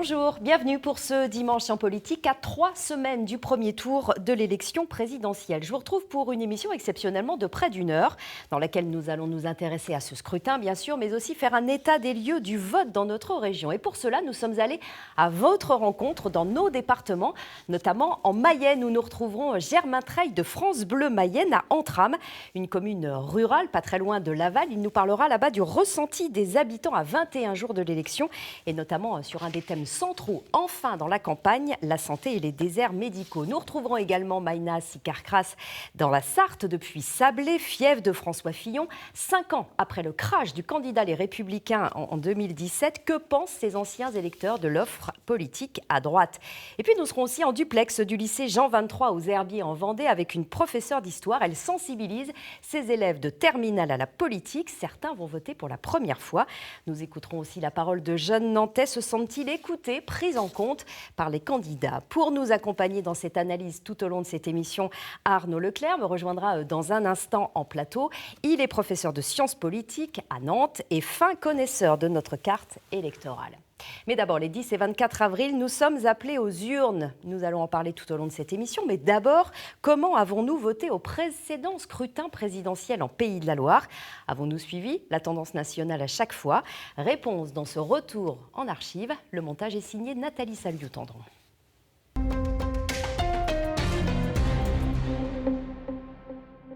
Bonjour, bienvenue pour ce dimanche en politique à 3 semaines du premier tour de l'élection présidentielle. Je vous retrouve pour une émission exceptionnellement de près d'une heure dans laquelle nous allons nous intéresser à ce scrutin bien sûr, mais aussi faire un état des lieux du vote dans notre région. Et pour cela, nous sommes allés à votre rencontre dans nos départements, notamment en Mayenne où nous retrouverons Germain Treille de France Bleu Mayenne à Antram, une commune rurale pas très loin de Laval. Il nous parlera là-bas du ressenti des habitants à 21 jours de l'élection et notamment sur un des thèmes centraux, enfin dans la campagne, la santé et les déserts médicaux. Nous retrouverons également Maïna Sicarcras dans la Sarthe, depuis Sablé, fief de François Fillon. 5 ans après le crash du candidat Les Républicains en 2017, que pensent ces anciens électeurs de l'offre politique à droite? Et puis nous serons aussi en duplex du lycée Jean 23 aux Herbiers en Vendée avec une professeure d'histoire. Elle sensibilise ses élèves de terminale à la politique. Certains vont voter pour la première fois. Nous écouterons aussi la parole de jeunes Nantais. Se sentent-ils écoutés, prise en compte par les candidats? Pour nous accompagner dans cette analyse tout au long de cette émission, Arnaud Leclerc me rejoindra dans un instant en plateau. Il est professeur de sciences politiques à Nantes et fin connaisseur de notre carte électorale. Mais d'abord, les 10 et 24 avril, nous sommes appelés aux urnes. Nous allons en parler tout au long de cette émission. Mais d'abord, comment avons-nous voté au précédent scrutin présidentiel en Pays de la Loire? Avons-nous suivi la tendance nationale à chaque fois? Réponse dans ce retour en archives. Le montage est signé Nathalie Saliou-Tendron.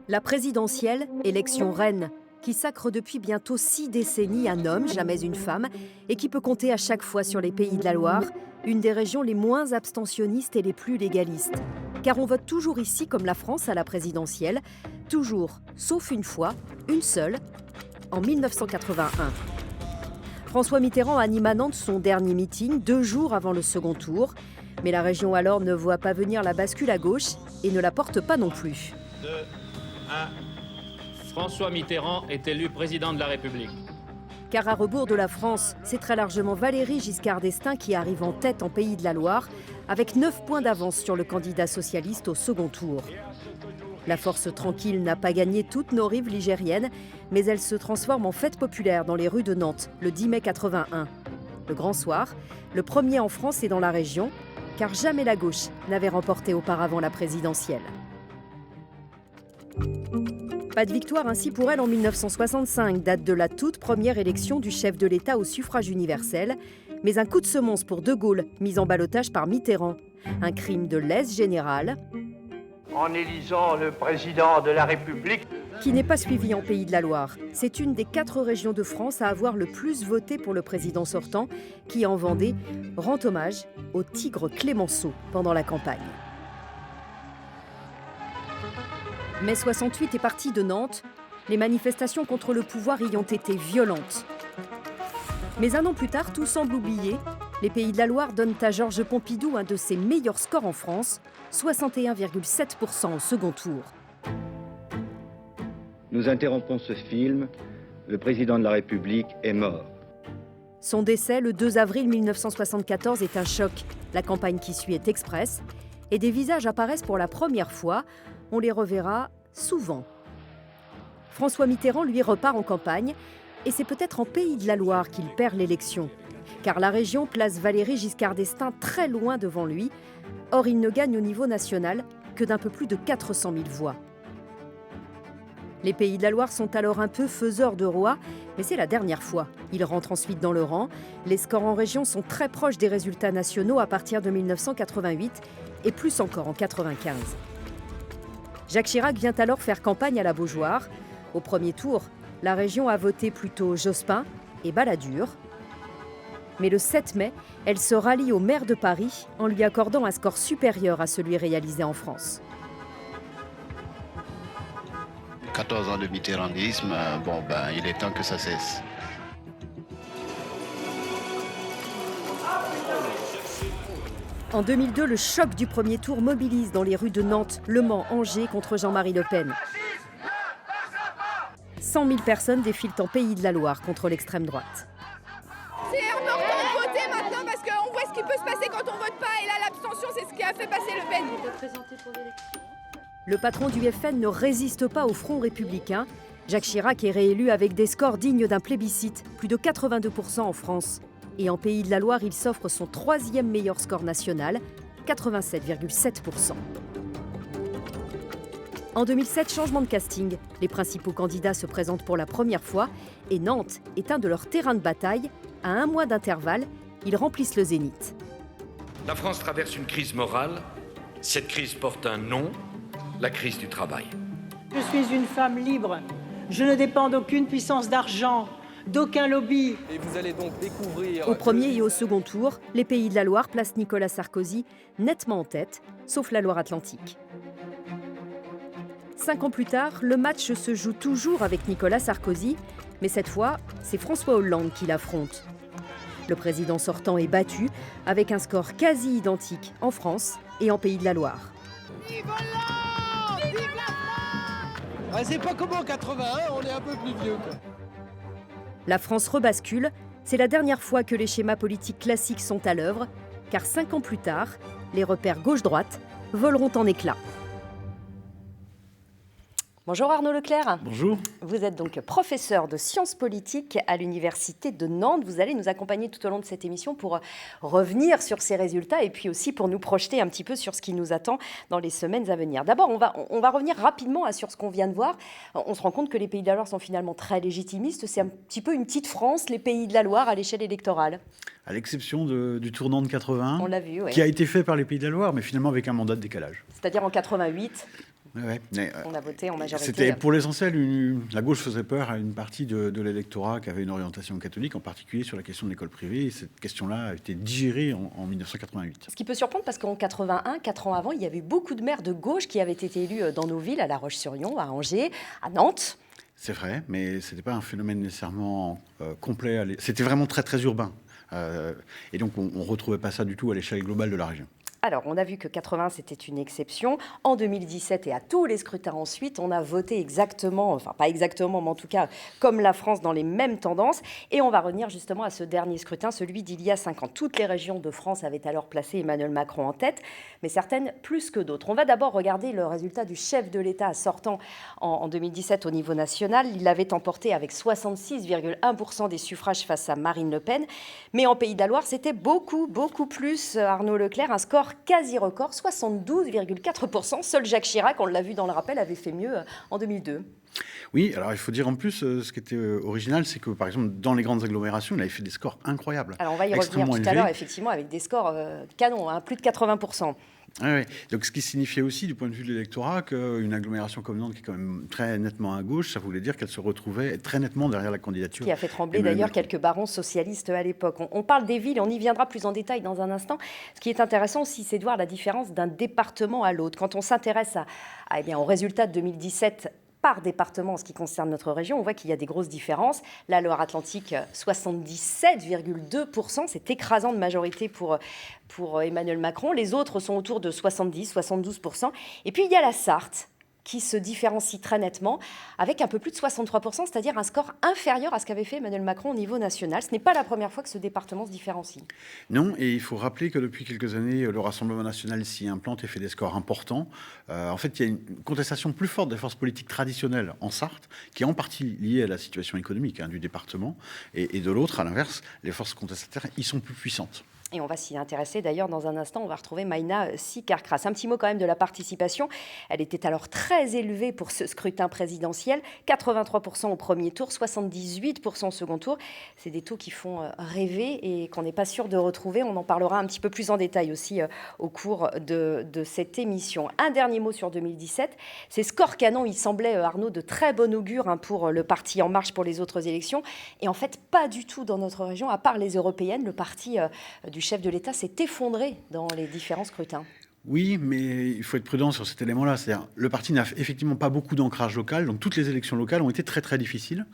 La présidentielle, élection reine, qui sacre depuis bientôt 6 décennies un homme, jamais une femme, et qui peut compter à chaque fois sur les Pays de la Loire, une des régions les moins abstentionnistes et les plus légalistes. Car on vote toujours ici, comme la France à la présidentielle, toujours, sauf une fois, une seule, en 1981. François Mitterrand anime à Nantes son dernier meeting 2 jours avant le second tour, mais la région alors ne voit pas venir la bascule à gauche et ne la porte pas non plus. 2, 1... François Mitterrand est élu président de la République. Car à rebours de la France, c'est très largement Valéry Giscard d'Estaing qui arrive en tête en Pays de la Loire, avec 9 points d'avance sur le candidat socialiste au second tour. La force tranquille n'a pas gagné toutes nos rives ligériennes, mais elle se transforme en fête populaire dans les rues de Nantes, le 10 mai 81. Le grand soir, le premier en France et dans la région, car jamais la gauche n'avait remporté auparavant la présidentielle. Pas de victoire ainsi pour elle en 1965, date de la toute première élection du chef de l'État au suffrage universel, mais un coup de semonce pour De Gaulle, mis en ballottage par Mitterrand. Un crime de lèse générale. En élisant le président de la République. Qui n'est pas suivi en Pays de la Loire. C'est une des 4 régions de France à avoir le plus voté pour le président sortant, qui en Vendée rend hommage au tigre Clémenceau pendant la campagne. Mai 68 est parti de Nantes. Les manifestations contre le pouvoir y ont été violentes. Mais un an plus tard, tout semble oublié. Les Pays de la Loire donnent à Georges Pompidou un de ses meilleurs scores en France, 61,7% au second tour. Nous interrompons ce film. Le président de la République est mort. Son décès, le 2 avril 1974, est un choc. La campagne qui suit est express. Et des visages apparaissent pour la première fois. On les reverra souvent. François Mitterrand, lui, repart en campagne. Et c'est peut-être en Pays de la Loire qu'il perd l'élection. Car la région place Valéry Giscard d'Estaing très loin devant lui. Or, il ne gagne au niveau national que d'un peu plus de 400 000 voix. Les Pays de la Loire sont alors un peu faiseurs de roi, mais c'est la dernière fois. Ils rentrent ensuite dans le rang. Les scores en région sont très proches des résultats nationaux à partir de 1988 et plus encore en 1995. Jacques Chirac vient alors faire campagne à la Beaujoire. Au premier tour, la région a voté plutôt Jospin et Balladur. Mais le 7 mai, elle se rallie au maire de Paris en lui accordant un score supérieur à celui réalisé en France. 14 ans de mitterrandisme, il est temps que ça cesse. En 2002, le choc du premier tour mobilise dans les rues de Nantes, Le Mans, Angers contre Jean-Marie Le Pen. 100 000 personnes défilent en Pays de la Loire contre l'extrême droite. C'est important de voter maintenant parce qu'on voit ce qui peut se passer quand on vote pas. Et là, l'abstention, c'est ce qui a fait passer Le Pen. Le patron du FN ne résiste pas au Front républicain. Jacques Chirac est réélu avec des scores dignes d'un plébiscite, plus de 82% en France. Et en Pays de la Loire, il s'offre son 3e meilleur score national, 87,7%. En 2007, changement de casting. Les principaux candidats se présentent pour la première fois et Nantes est un de leurs terrains de bataille. À 1 mois d'intervalle, ils remplissent le Zénith. La France traverse une crise morale. Cette crise porte un nom, la crise du travail. Je suis une femme libre. Je ne dépends d'aucune puissance d'argent, d'aucun lobby. Et vous allez donc découvrir... Au premier et au second tour, les Pays de la Loire placent Nicolas Sarkozy nettement en tête, sauf la Loire-Atlantique. 5 ans plus tard, le match se joue toujours avec Nicolas Sarkozy, mais cette fois, c'est François Hollande qui l'affronte. Le président sortant est battu, avec un score quasi identique en France et en Pays de la Loire. Vive Hollande ! Vive la France ! C'est pas comme en 81, on est un peu plus vieux. La France rebascule, c'est la dernière fois que les schémas politiques classiques sont à l'œuvre, car 5 ans plus tard, les repères gauche-droite voleront en éclats. Bonjour Arnaud Leclerc. Bonjour. Vous êtes donc professeur de sciences politiques à l'Université de Nantes. Vous allez nous accompagner tout au long de cette émission pour revenir sur ces résultats et puis aussi pour nous projeter un petit peu sur ce qui nous attend dans les semaines à venir. D'abord, on va revenir rapidement sur ce qu'on vient de voir. On se rend compte que les Pays de la Loire sont finalement très légitimistes. C'est un petit peu une petite France, les Pays de la Loire, à l'échelle électorale. À l'exception du tournant de 81, on l'a vu, ouais. Qui a été fait par les Pays de la Loire, mais finalement avec un mandat de décalage. C'est-à-dire en 88. Ouais, on a voté en majorité. C'était pour l'essentiel, la gauche faisait peur à une partie de l'électorat qui avait une orientation catholique, en particulier sur la question de l'école privée. Et cette question-là a été digérée en 1988. Ce qui peut surprendre parce qu'en 81, 4 ans avant, il y avait beaucoup de maires de gauche qui avaient été élus dans nos villes, à La Roche-sur-Yon, à Angers, à Nantes. C'est vrai, mais ce n'était pas un phénomène nécessairement complet. C'était vraiment très, très urbain. Et donc, on ne retrouvait pas ça du tout à l'échelle globale de la région. Alors, on a vu que 80, c'était une exception. En 2017 et à tous les scrutins ensuite, on a voté exactement, enfin pas exactement, mais en tout cas comme la France dans les mêmes tendances. Et on va revenir justement à ce dernier scrutin, celui d'il y a 5 ans. Toutes les régions de France avaient alors placé Emmanuel Macron en tête, mais certaines plus que d'autres. On va d'abord regarder le résultat du chef de l'État sortant en 2017 au niveau national. Il l'avait emporté avec 66,1% des suffrages face à Marine Le Pen. Mais en Pays de la Loire, c'était beaucoup plus, Arnaud Leclerc, un score quasi record, 72,4%. Seul Jacques Chirac, on l'a vu dans le rappel, avait fait mieux en 2002. Oui, alors il faut dire en plus, ce qui était original, c'est que par exemple, dans les grandes agglomérations, il avait fait des scores incroyables. Alors on va y revenir tout à l'heure, effectivement, avec des scores canons, plus de 80%. Oui. Donc, ce qui signifiait aussi, du point de vue de l'électorat, qu'une agglomération comme Nantes, qui est quand même très nettement à gauche, ça voulait dire qu'elle se retrouvait très nettement derrière la candidature. Qui a fait trembler d'ailleurs quelques barons socialistes à l'époque. On parle des villes, on y viendra plus en détail dans un instant. Ce qui est intéressant aussi, c'est de voir la différence d'un département à l'autre. Quand on s'intéresse aux résultats de 2017, par département en ce qui concerne notre région, on voit qu'il y a des grosses différences. La Loire-Atlantique, 77,2%, c'est écrasant de majorité pour Emmanuel Macron. Les autres sont autour de 70-72%. Et puis il y a la Sarthe, qui se différencie très nettement, avec un peu plus de 63%, c'est-à-dire un score inférieur à ce qu'avait fait Emmanuel Macron au niveau national. Ce n'est pas la première fois que ce département se différencie. Non, et il faut rappeler que depuis quelques années, le Rassemblement national s'y implante et fait des scores importants. En fait, il y a une contestation plus forte des forces politiques traditionnelles en Sarthe, qui est en partie liée à la situation économique du département, et de l'autre, à l'inverse, les forces contestataires y sont plus puissantes. Et on va s'y intéresser. D'ailleurs, dans un instant, on va retrouver Maïna Sikarkras. Un petit mot quand même de la participation. Elle était alors très élevée pour ce scrutin présidentiel. 83% au premier tour, 78% au second tour. C'est des taux qui font rêver et qu'on n'est pas sûr de retrouver. On en parlera un petit peu plus en détail aussi au cours de cette émission. Un dernier mot sur 2017. Ces scores canons, il semblait, Arnaud, de très bon augure pour le parti En Marche pour les autres élections. Et en fait, pas du tout dans notre région, à part les européennes. Le parti du chef de l'État s'est effondré dans les différents scrutins. Oui, mais il faut être prudent sur cet élément-là. C'est-à-dire, le parti n'a effectivement pas beaucoup d'ancrage local, donc toutes les élections locales ont été très très difficiles.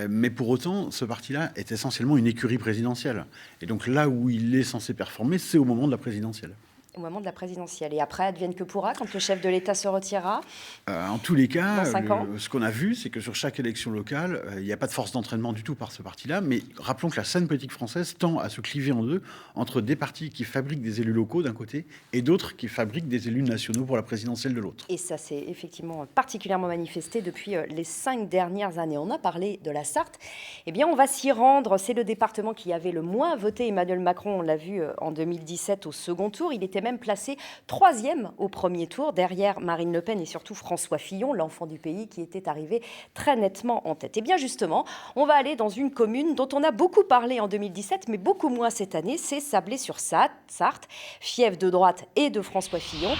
Mais pour autant, ce parti-là est essentiellement une écurie présidentielle. Et donc là où il est censé performer, c'est au moment de la présidentielle. Au moment de la présidentielle. Et après, advienne que pourra, quand le chef de l'État se retirera. En tous les cas, dans 5 ans. Ce qu'on a vu, c'est que sur chaque élection locale, il n'y a pas de force d'entraînement du tout par ce parti-là. Mais rappelons que la scène politique française tend à se cliver en deux entre des partis qui fabriquent des élus locaux d'un côté et d'autres qui fabriquent des élus nationaux pour la présidentielle de l'autre. Et ça s'est effectivement particulièrement manifesté depuis les 5 dernières années. On a parlé de la Sarthe. Eh bien, on va s'y rendre. C'est le département qui avait le moins voté Emmanuel Macron. On l'a vu en 2017 au second tour. Il était même placé 3e au premier tour, derrière Marine Le Pen et surtout François Fillon, l'enfant du pays, qui était arrivé très nettement en tête. Et bien justement, on va aller dans une commune dont on a beaucoup parlé en 2017, mais beaucoup moins cette année, c'est Sablé-sur-Sarthe, fief de droite et de François Fillon.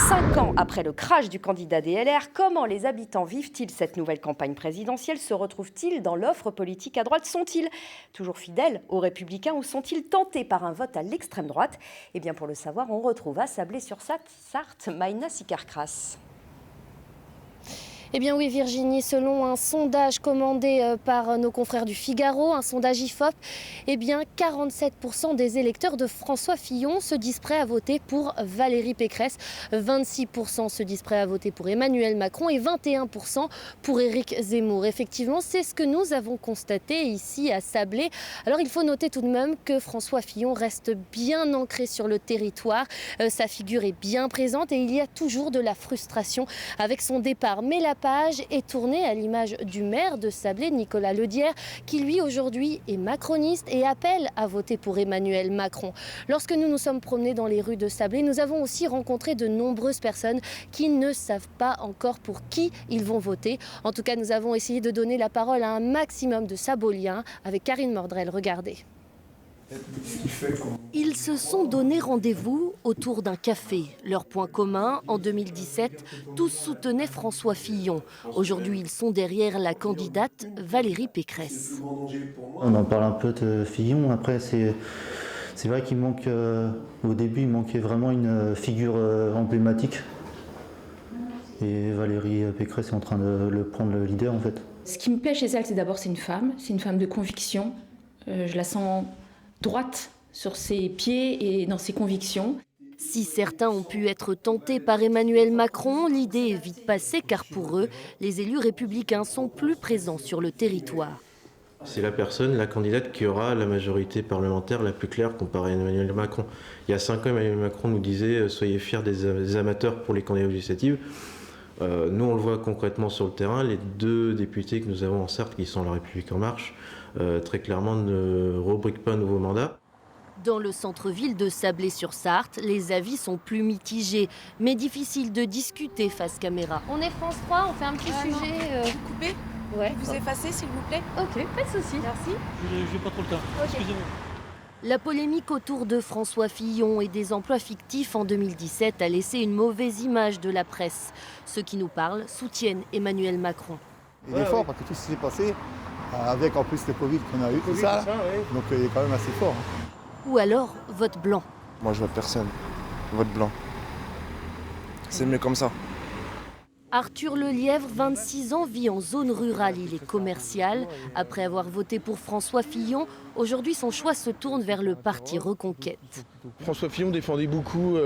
5 ans après le crash du candidat DLR, comment les habitants vivent-ils cette nouvelle campagne présidentielle? Se retrouvent-ils dans l'offre politique à droite? Sont-ils toujours fidèles aux Républicains ou sont-ils tentés par un vote à l'extrême droite? Eh bien pour le savoir, on retrouve à Sablé-sur-Sarthe, Maïna Sikarkras. Eh bien oui Virginie, selon un sondage commandé par nos confrères du Figaro, un sondage IFOP, eh bien 47% des électeurs de François Fillon se disent prêts à voter pour Valérie Pécresse, 26% se disent prêts à voter pour Emmanuel Macron et 21% pour Éric Zemmour. Effectivement, c'est ce que nous avons constaté ici à Sablé. Alors il faut noter tout de même que François Fillon reste bien ancré sur le territoire, sa figure est bien présente et il y a toujours de la frustration avec son départ. Mais la page est tournée à l'image du maire de Sablé, Nicolas Ledière, qui lui aujourd'hui est macroniste et appelle à voter pour Emmanuel Macron. Lorsque nous nous sommes promenés dans les rues de Sablé, nous avons aussi rencontré de nombreuses personnes qui ne savent pas encore pour qui ils vont voter. En tout cas, nous avons essayé de donner la parole à un maximum de Saboliens avec Karine Mordrel. Regardez. Ils se sont donné rendez-vous autour d'un café. Leur point commun, en 2017, tous soutenaient François Fillon. Aujourd'hui, ils sont derrière la candidate Valérie Pécresse. On en parle un peu de Fillon. Après, c'est vrai qu'il manque, au début, il manquait vraiment une figure emblématique. Et Valérie Pécresse est en train de le prendre le leader, en fait. Ce qui me plaît chez elle, c'est d'abord, c'est une femme de conviction. Je la sens droite sur ses pieds et dans ses convictions. Si certains ont pu être tentés par Emmanuel Macron, l'idée est vite passée car pour eux, les élus républicains sont plus présents sur le territoire. C'est la personne, la candidate qui aura la majorité parlementaire la plus claire comparée à Emmanuel Macron. Il y a 5 ans, Emmanuel Macron nous disait « soyez fiers des amateurs pour les candidats législatives ». Nous, on le voit concrètement sur le terrain. Les 2 députés que nous avons en Sarthe, qui sont La République En Marche, très clairement ne rubriquent pas un nouveau mandat. Dans le centre-ville de Sablé-sur-Sarthe, les avis sont plus mitigés, mais difficile de discuter face caméra. On est France 3, on fait un petit sujet. Vous coupez? Ouais. Vous effacez s'il vous plaît? Ok, pas de souci. Merci. Je n'ai pas trop le temps. Okay. Excusez-moi. La polémique autour de François Fillon et des emplois fictifs en 2017 a laissé une mauvaise image de la presse. Ceux qui nous parlent soutiennent Emmanuel Macron. Il est fort parce que tout ce qui s'est passé, avec en plus le Covid qu'on a eu, tout ça, donc il est quand même assez fort. Ou alors, vote blanc. Moi, je vote personne. Vote blanc. C'est mieux comme ça. Arthur Lelièvre, 26 ans, vit en zone rurale. Il est commercial. Après avoir voté pour François Fillon, aujourd'hui son choix se tourne vers le parti Reconquête. François Fillon défendait beaucoup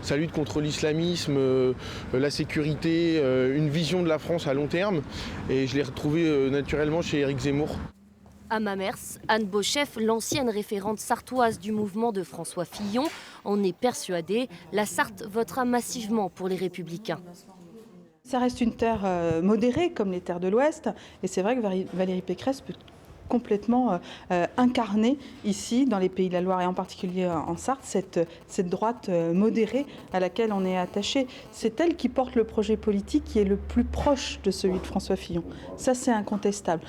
sa lutte contre l'islamisme, la sécurité, une vision de la France à long terme. Et je l'ai retrouvé naturellement chez Éric Zemmour. À Mamers, Anne Beauchef, l'ancienne référente sartoise du mouvement de François Fillon, en est persuadée. La Sarthe votera massivement pour les Républicains. Ça reste une terre modérée comme les terres de l'Ouest et c'est vrai que Valérie Pécresse peut complètement incarner ici dans les Pays de la Loire et en particulier en Sarthe cette droite modérée à laquelle on est attaché. C'est elle qui porte le projet politique qui est le plus proche de celui de François Fillon. Ça c'est incontestable.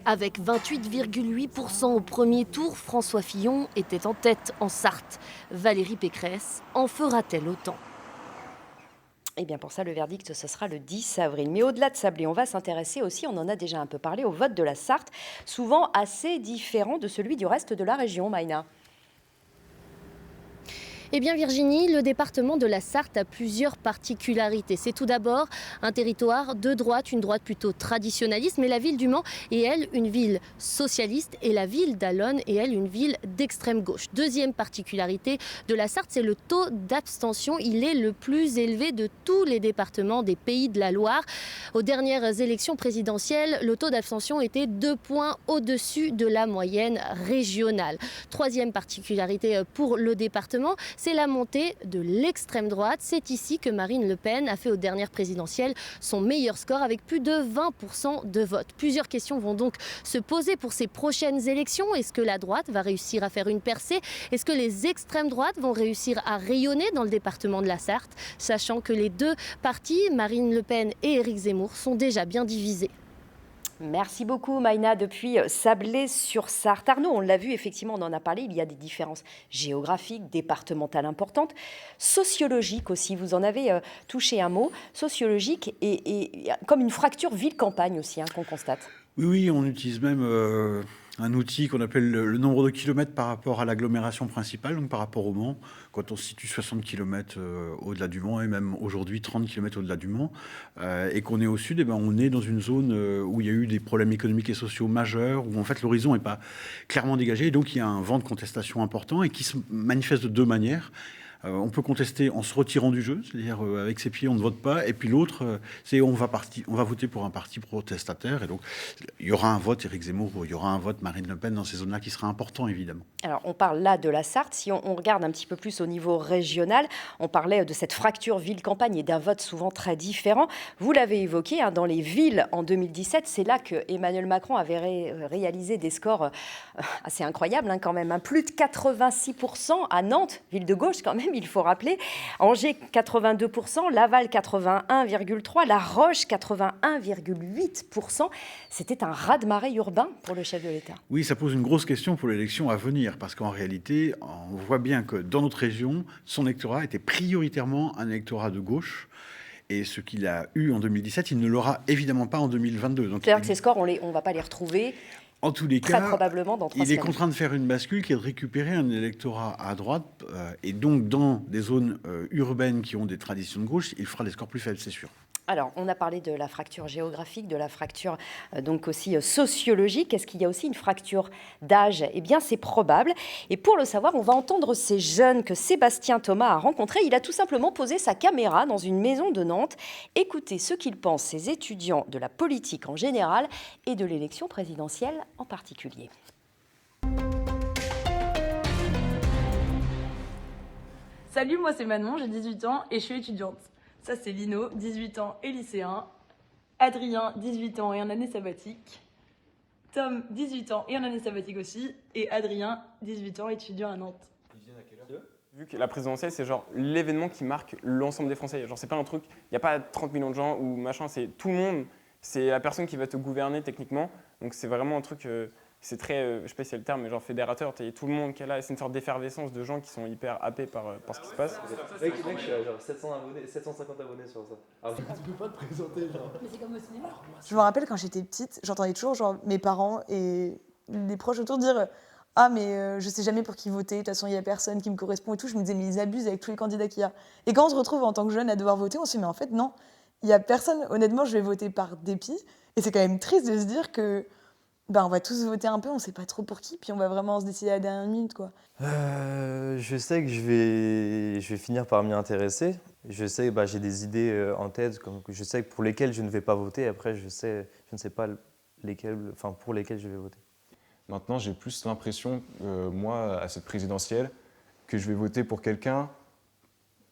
Avec 28,8% au premier tour, François Fillon était en tête en Sarthe. Valérie Pécresse en fera-t-elle autant ? Eh bien pour ça, le verdict, ce sera le 10 avril. Mais au-delà de Sablé, on va s'intéresser aussi, on en a déjà un peu parlé, au vote de la Sarthe, souvent assez différent de celui du reste de la région, Maïna. Eh bien Virginie, le département de la Sarthe a plusieurs particularités. C'est tout d'abord un territoire de droite, une droite plutôt traditionnaliste, mais la ville du Mans est elle une ville socialiste et la ville d'Allonnes est elle une ville d'extrême gauche. Deuxième particularité de la Sarthe, c'est le taux d'abstention. Il est le plus élevé de tous les départements des Pays de la Loire. Aux dernières élections présidentielles, le taux d'abstention était 2 points au-dessus de la moyenne régionale. Troisième particularité pour le département, c'est la montée de l'extrême droite. C'est ici que Marine Le Pen a fait aux dernières présidentielles son meilleur score avec plus de 20% de vote. Plusieurs questions vont donc se poser pour ces prochaines élections. Est-ce que la droite va réussir à faire une percée? Est-ce que les extrêmes droites vont réussir à rayonner dans le département de la Sarthe, sachant que les deux partis, Marine Le Pen et Éric Zemmour, sont déjà bien divisés? Merci beaucoup Maïna depuis Sablé-sur-Sarthe. Arnaud, on l'a vu, effectivement, on en a parlé, il y a des différences géographiques, départementales importantes, sociologiques aussi, vous en avez touché un mot, sociologique et comme une fracture ville-campagne aussi qu'on constate. Oui, on utilise même un outil qu'on appelle le nombre de kilomètres par rapport à l'agglomération principale, donc par rapport au Mans. Quand on se situe 60 km au-delà du Mans, et même aujourd'hui 30 km au-delà du Mans, et qu'on est au sud, et ben on est dans une zone où il y a eu des problèmes économiques et sociaux majeurs, où en fait l'horizon n'est pas clairement dégagé, et donc il y a un vent de contestation important, et qui se manifeste de deux manières. On peut contester en se retirant du jeu, c'est-à-dire avec ses pieds on ne vote pas, et puis l'autre c'est on va voter pour un parti protestataire, et donc il y aura un vote Éric Zemmour, il y aura un vote Marine Le Pen dans ces zones-là qui sera important évidemment. Alors on parle là de la Sarthe, si on regarde un petit peu plus au niveau régional, on parlait de cette fracture ville-campagne et d'un vote souvent très différent. Vous l'avez évoqué, dans les villes en 2017, c'est là que Emmanuel Macron avait réalisé des scores assez incroyables quand même, plus de 86% à Nantes, ville de gauche quand même, il faut rappeler. Angers, 82%, Laval, 81,3%, La Roche, 81,8%. C'était un raz-de-marée urbain pour le chef de l'État. Oui, ça pose une grosse question pour l'élection à venir, parce qu'en réalité, on voit bien que dans notre région, son électorat était prioritairement un électorat de gauche. Et ce qu'il a eu en 2017, il ne l'aura évidemment pas en 2022. C'est-à-dire que ces scores, on ne va pas les retrouver. En tous les très cas, probablement dans 3 il semaines. est contraint de faire une bascule qui est de récupérer un électorat à droite. Et donc, dans des zones urbaines qui ont des traditions de gauche, il fera des scores plus faibles, c'est sûr. Alors, on a parlé de la fracture géographique, de la fracture donc aussi sociologique. Est-ce qu'il y a aussi une fracture d'âge? Eh bien, c'est probable. Et pour le savoir, on va entendre ces jeunes que Sébastien Thomas a rencontrés. Il a tout simplement posé sa caméra dans une maison de Nantes. Écoutez ce qu'ils pensent, ces étudiants, de la politique en général et de l'élection présidentielle en particulier. Salut, moi c'est Manon, j'ai 18 ans et je suis étudiante. Ça c'est Lino, 18 ans et lycéen. Adrien, 18 ans et en année sabbatique. Tom, 18 ans et en année sabbatique aussi. Et Adrien, 18 ans, étudiant à Nantes. Ils viennent à quelle heure? Vu que la présidentielle, c'est genre l'événement qui marque l'ensemble des Français. Genre c'est pas un truc, il n'y a pas 30 millions de gens ou machin, c'est tout le monde. C'est la personne qui va te gouverner techniquement. Donc c'est vraiment un truc, c'est très, je sais pas si c'est le terme, mais genre fédérateur. Il y a tout le monde qui est là. C'est une sorte d'effervescence de gens qui sont hyper happés par ce qui se passe. Mec, je suis à genre 750 abonnés sur ça. Alors, tu peux pas te présenter genre. Mais c'est comme au cinéma. Je me rappelle quand j'étais petite, j'entendais toujours genre mes parents et les proches autour dire ah mais je sais jamais pour qui voter, de toute façon il y a personne qui me correspond et tout. Je me disais mais ils abusent avec tous les candidats qu'il y a. Et quand on se retrouve en tant que jeune à devoir voter, on se dit mais en fait non, il y a personne. Honnêtement, je vais voter par dépit et c'est quand même triste de se dire que on va tous voter un peu, on sait pas trop pour qui, puis on va vraiment se décider à la dernière minute, quoi. Je sais que je vais finir par m'y intéresser. Je sais que j'ai des idées en tête, comme je sais que pour lesquelles je ne vais pas voter. Après, je ne sais pas pour lesquelles je vais voter. Maintenant, j'ai plus l'impression, moi, à cette présidentielle, que je vais voter pour quelqu'un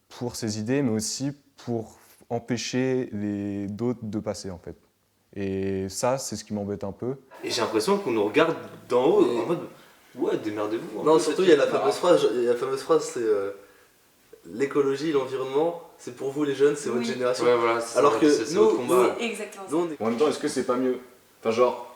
pour ses idées, mais aussi pour empêcher les d'autres de passer, en fait. Et ça, c'est ce qui m'embête un peu. Et j'ai l'impression qu'on nous regarde d'en haut en mode ouais, démerdez-vous. Non, surtout il y a la fameuse phrase, c'est l'écologie, l'environnement, c'est pour vous les jeunes, c'est votre génération. Ouais, voilà, alors que c'est notre combat. Exactement. En même temps, est-ce que c'est pas mieux? Enfin, genre,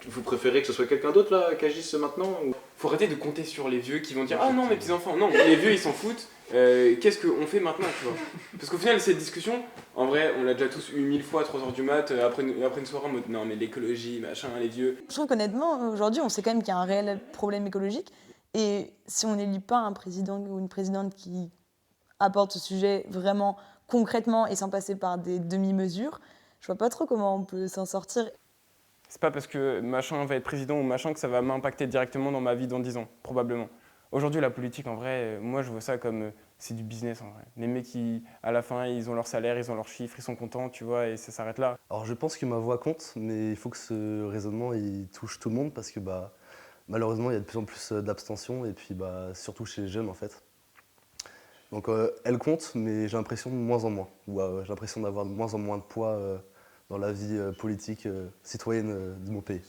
vous préférez que ce soit quelqu'un d'autre là qui agisse maintenant ou... Faut arrêter de compter sur les vieux qui vont dire ah non mes petits enfants, non les vieux ils s'en foutent. Qu'est-ce qu'on fait maintenant, tu vois? Parce qu'au final cette discussion, en vrai on l'a déjà tous eu 1000 fois à 3h du mat après une soirée en mode non mais l'écologie machin les vieux. Je trouve qu'honnêtement aujourd'hui on sait quand même qu'il y a un réel problème écologique Et si on n'élit pas un président ou une présidente qui apporte ce sujet vraiment concrètement et sans passer par des demi-mesures, je vois pas trop comment on peut s'en sortir. C'est pas parce que machin va être président ou machin que ça va m'impacter directement dans ma vie dans 10 ans, probablement. Aujourd'hui, la politique, en vrai, moi je vois ça comme c'est du business en vrai. Les mecs, à la fin, ils ont leur salaire, ils ont leurs chiffres, ils sont contents, tu vois, et ça s'arrête là. Alors je pense que ma voix compte, mais il faut que ce raisonnement il touche tout le monde parce que malheureusement il y a de plus en plus d'abstention et puis surtout chez les jeunes en fait. Donc elle compte, mais j'ai l'impression de moins en moins. J'ai l'impression d'avoir de moins en moins de poids dans la vie politique citoyenne de mon pays.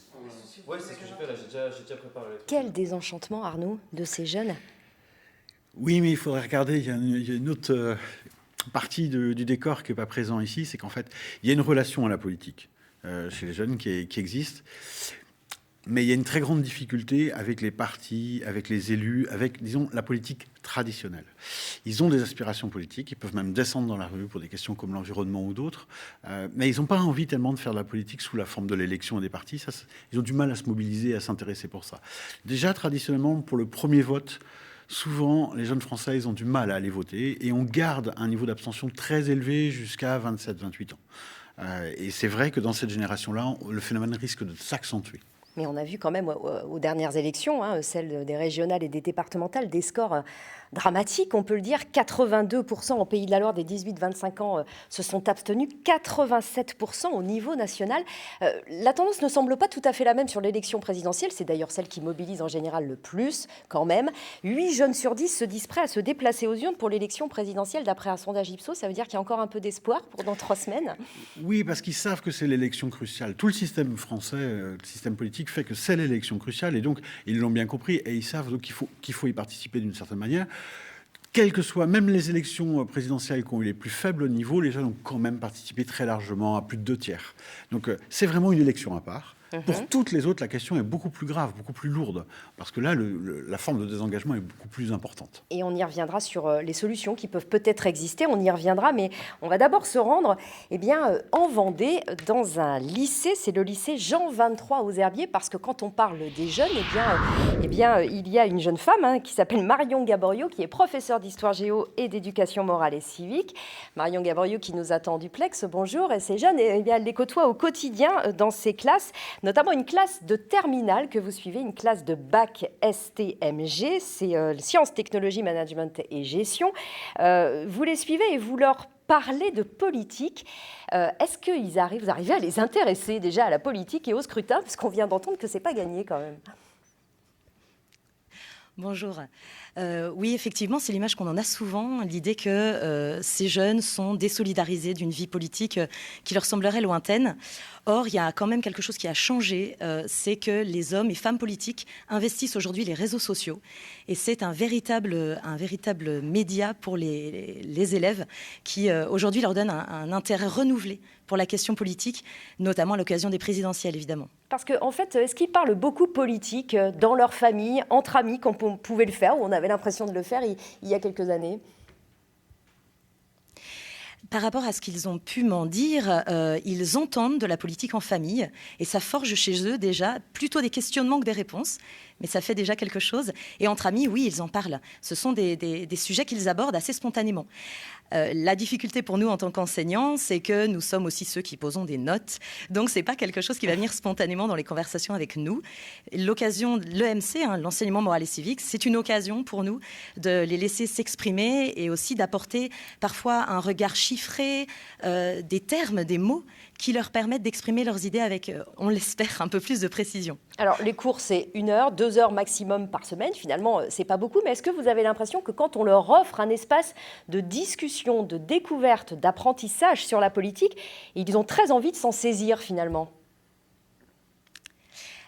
Ouais, c'est ce que j'ai fait là, j'ai déjà préparé. Quel désenchantement, Arnaud, de ces jeunes. Oui, mais il faudrait regarder, il y a une autre partie du décor qui n'est pas présent ici, c'est qu'en fait, il y a une relation à la politique chez les jeunes qui existe, mais il y a une très grande difficulté avec les partis, avec les élus, avec, disons, la politique traditionnelle. Ils ont des aspirations politiques, ils peuvent même descendre dans la rue pour des questions comme l'environnement ou d'autres, mais ils n'ont pas envie tellement de faire de la politique sous la forme de l'élection des partis. Ils ont du mal à se mobiliser, à s'intéresser pour ça. Déjà, traditionnellement, pour le premier vote, souvent, les jeunes Français, ils ont du mal à aller voter et on garde un niveau d'abstention très élevé jusqu'à 27-28 ans. Et c'est vrai que dans cette génération-là, le phénomène risque de s'accentuer. Mais on a vu quand même aux dernières élections, celles des régionales et des départementales, des scores dramatiques, on peut le dire. 82% en Pays de la Loire des 18-25 ans se sont abstenus, 87% au niveau national. La tendance ne semble pas tout à fait la même sur l'élection présidentielle. C'est d'ailleurs celle qui mobilise en général le plus, quand même. 8 jeunes sur 10 se disent prêts à se déplacer aux urnes pour l'élection présidentielle, d'après un sondage Ipsos. Ça veut dire qu'il y a encore un peu d'espoir pour dans 3 semaines. Oui, parce qu'ils savent que c'est l'élection cruciale. Tout le système français, le système politique, fait que c'est l'élection cruciale et donc ils l'ont bien compris et ils savent donc qu'il faut y participer d'une certaine manière. Quelles que soient, même les élections présidentielles qui ont eu les plus faibles niveaux, les jeunes ont quand même participé très largement, à plus de 2/3. Donc c'est vraiment une élection à part. Pour toutes les autres, la question est beaucoup plus grave, beaucoup plus lourde, parce que là, la forme de désengagement est beaucoup plus importante. Et on y reviendra sur les solutions qui peuvent peut-être exister, on y reviendra, mais on va d'abord se rendre en Vendée, dans un lycée, c'est le lycée Jean 23 aux Herbiers, parce que quand on parle des jeunes, il y a une jeune femme qui s'appelle Marion Gaborio, qui est professeure d'histoire géo et d'éducation morale et civique. Marion Gaborio qui nous attend en duplex, bonjour, et ces jeunes, elle les côtoie au quotidien dans ses classes, notamment une classe de terminale que vous suivez, une classe de bac STMG, c'est Sciences, Technologies, Management et Gestion. Vous les suivez et vous leur parlez de politique. Est-ce que vous arrivez à les intéresser déjà à la politique et au scrutin, parce qu'on vient d'entendre que ce n'est pas gagné quand même? Bonjour. Oui, effectivement, c'est l'image qu'on en a souvent, l'idée que ces jeunes sont désolidarisés d'une vie politique qui leur semblerait lointaine. Or, il y a quand même quelque chose qui a changé, c'est que les hommes et femmes politiques investissent aujourd'hui les réseaux sociaux. Et c'est un véritable média pour les élèves qui, aujourd'hui, leur donne un intérêt renouvelé pour la question politique, notamment à l'occasion des présidentielles, évidemment. Parce qu'en fait, est-ce qu'ils parlent beaucoup politique dans leur famille, entre amis, comme on pouvait le faire, ou on avait l'impression de le faire il y a quelques années? Par rapport à ce qu'ils ont pu m'en dire, ils entendent de la politique en famille et ça forge chez eux déjà plutôt des questionnements que des réponses, mais ça fait déjà quelque chose. Et entre amis, oui, ils en parlent. Ce sont des sujets qu'ils abordent assez spontanément. La difficulté pour nous en tant qu'enseignants, c'est que nous sommes aussi ceux qui posons des notes. Donc, ce n'est pas quelque chose qui va venir spontanément dans les conversations avec nous. L'occasion, l'EMC, l'enseignement moral et civique, c'est une occasion pour nous de les laisser s'exprimer et aussi d'apporter parfois un regard chiffré, des termes, des mots qui leur permettent d'exprimer leurs idées avec, on l'espère, un peu plus de précision. Alors, les cours, c'est 1 heure, 2 heures maximum par semaine. Finalement, c'est pas beaucoup. Mais est-ce que vous avez l'impression que quand on leur offre un espace de discussion, de découverte, d'apprentissage sur la politique, ils ont très envie de s'en saisir finalement?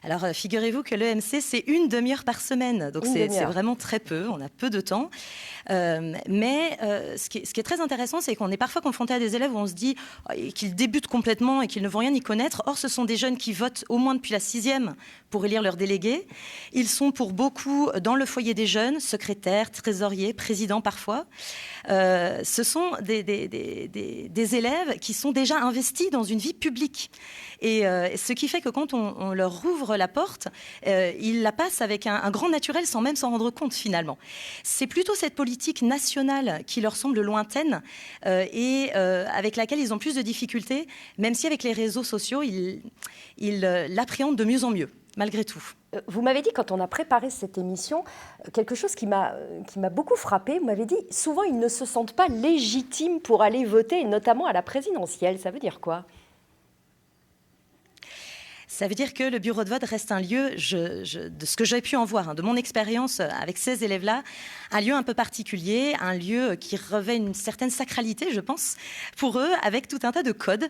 Alors, figurez-vous que l'EMC, c'est 1 demi-heure par semaine. Donc, c'est vraiment très peu. On a peu de temps. Mais ce qui est très intéressant, c'est qu'on est parfois confronté à des élèves où on se dit qu'ils débutent complètement et qu'ils ne vont rien y connaître. Or, ce sont des jeunes qui votent au moins depuis la 6e pour élire leurs délégués. Ils sont pour beaucoup dans le foyer des jeunes, secrétaires, trésoriers, présidents parfois. Ce sont des élèves qui sont déjà investis dans une vie publique. Et ce qui fait que quand on leur ouvre la porte, ils la passent avec un grand naturel sans même s'en rendre compte finalement. C'est plutôt cette politique nationale qui leur semble lointaine et avec laquelle ils ont plus de difficultés, même si avec les réseaux sociaux, ils l'appréhendent de mieux en mieux, malgré tout. Vous m'avez dit, quand on a préparé cette émission, quelque chose qui m'a beaucoup frappée. Vous m'avez dit, souvent, ils ne se sentent pas légitimes pour aller voter, et notamment à la présidentielle. Ça veut dire quoi ? Ça veut dire que le bureau de vote reste un lieu, de ce que j'ai pu en voir, de mon expérience avec ces élèves-là, un lieu un peu particulier, un lieu qui revêt une certaine sacralité, je pense, pour eux, avec tout un tas de codes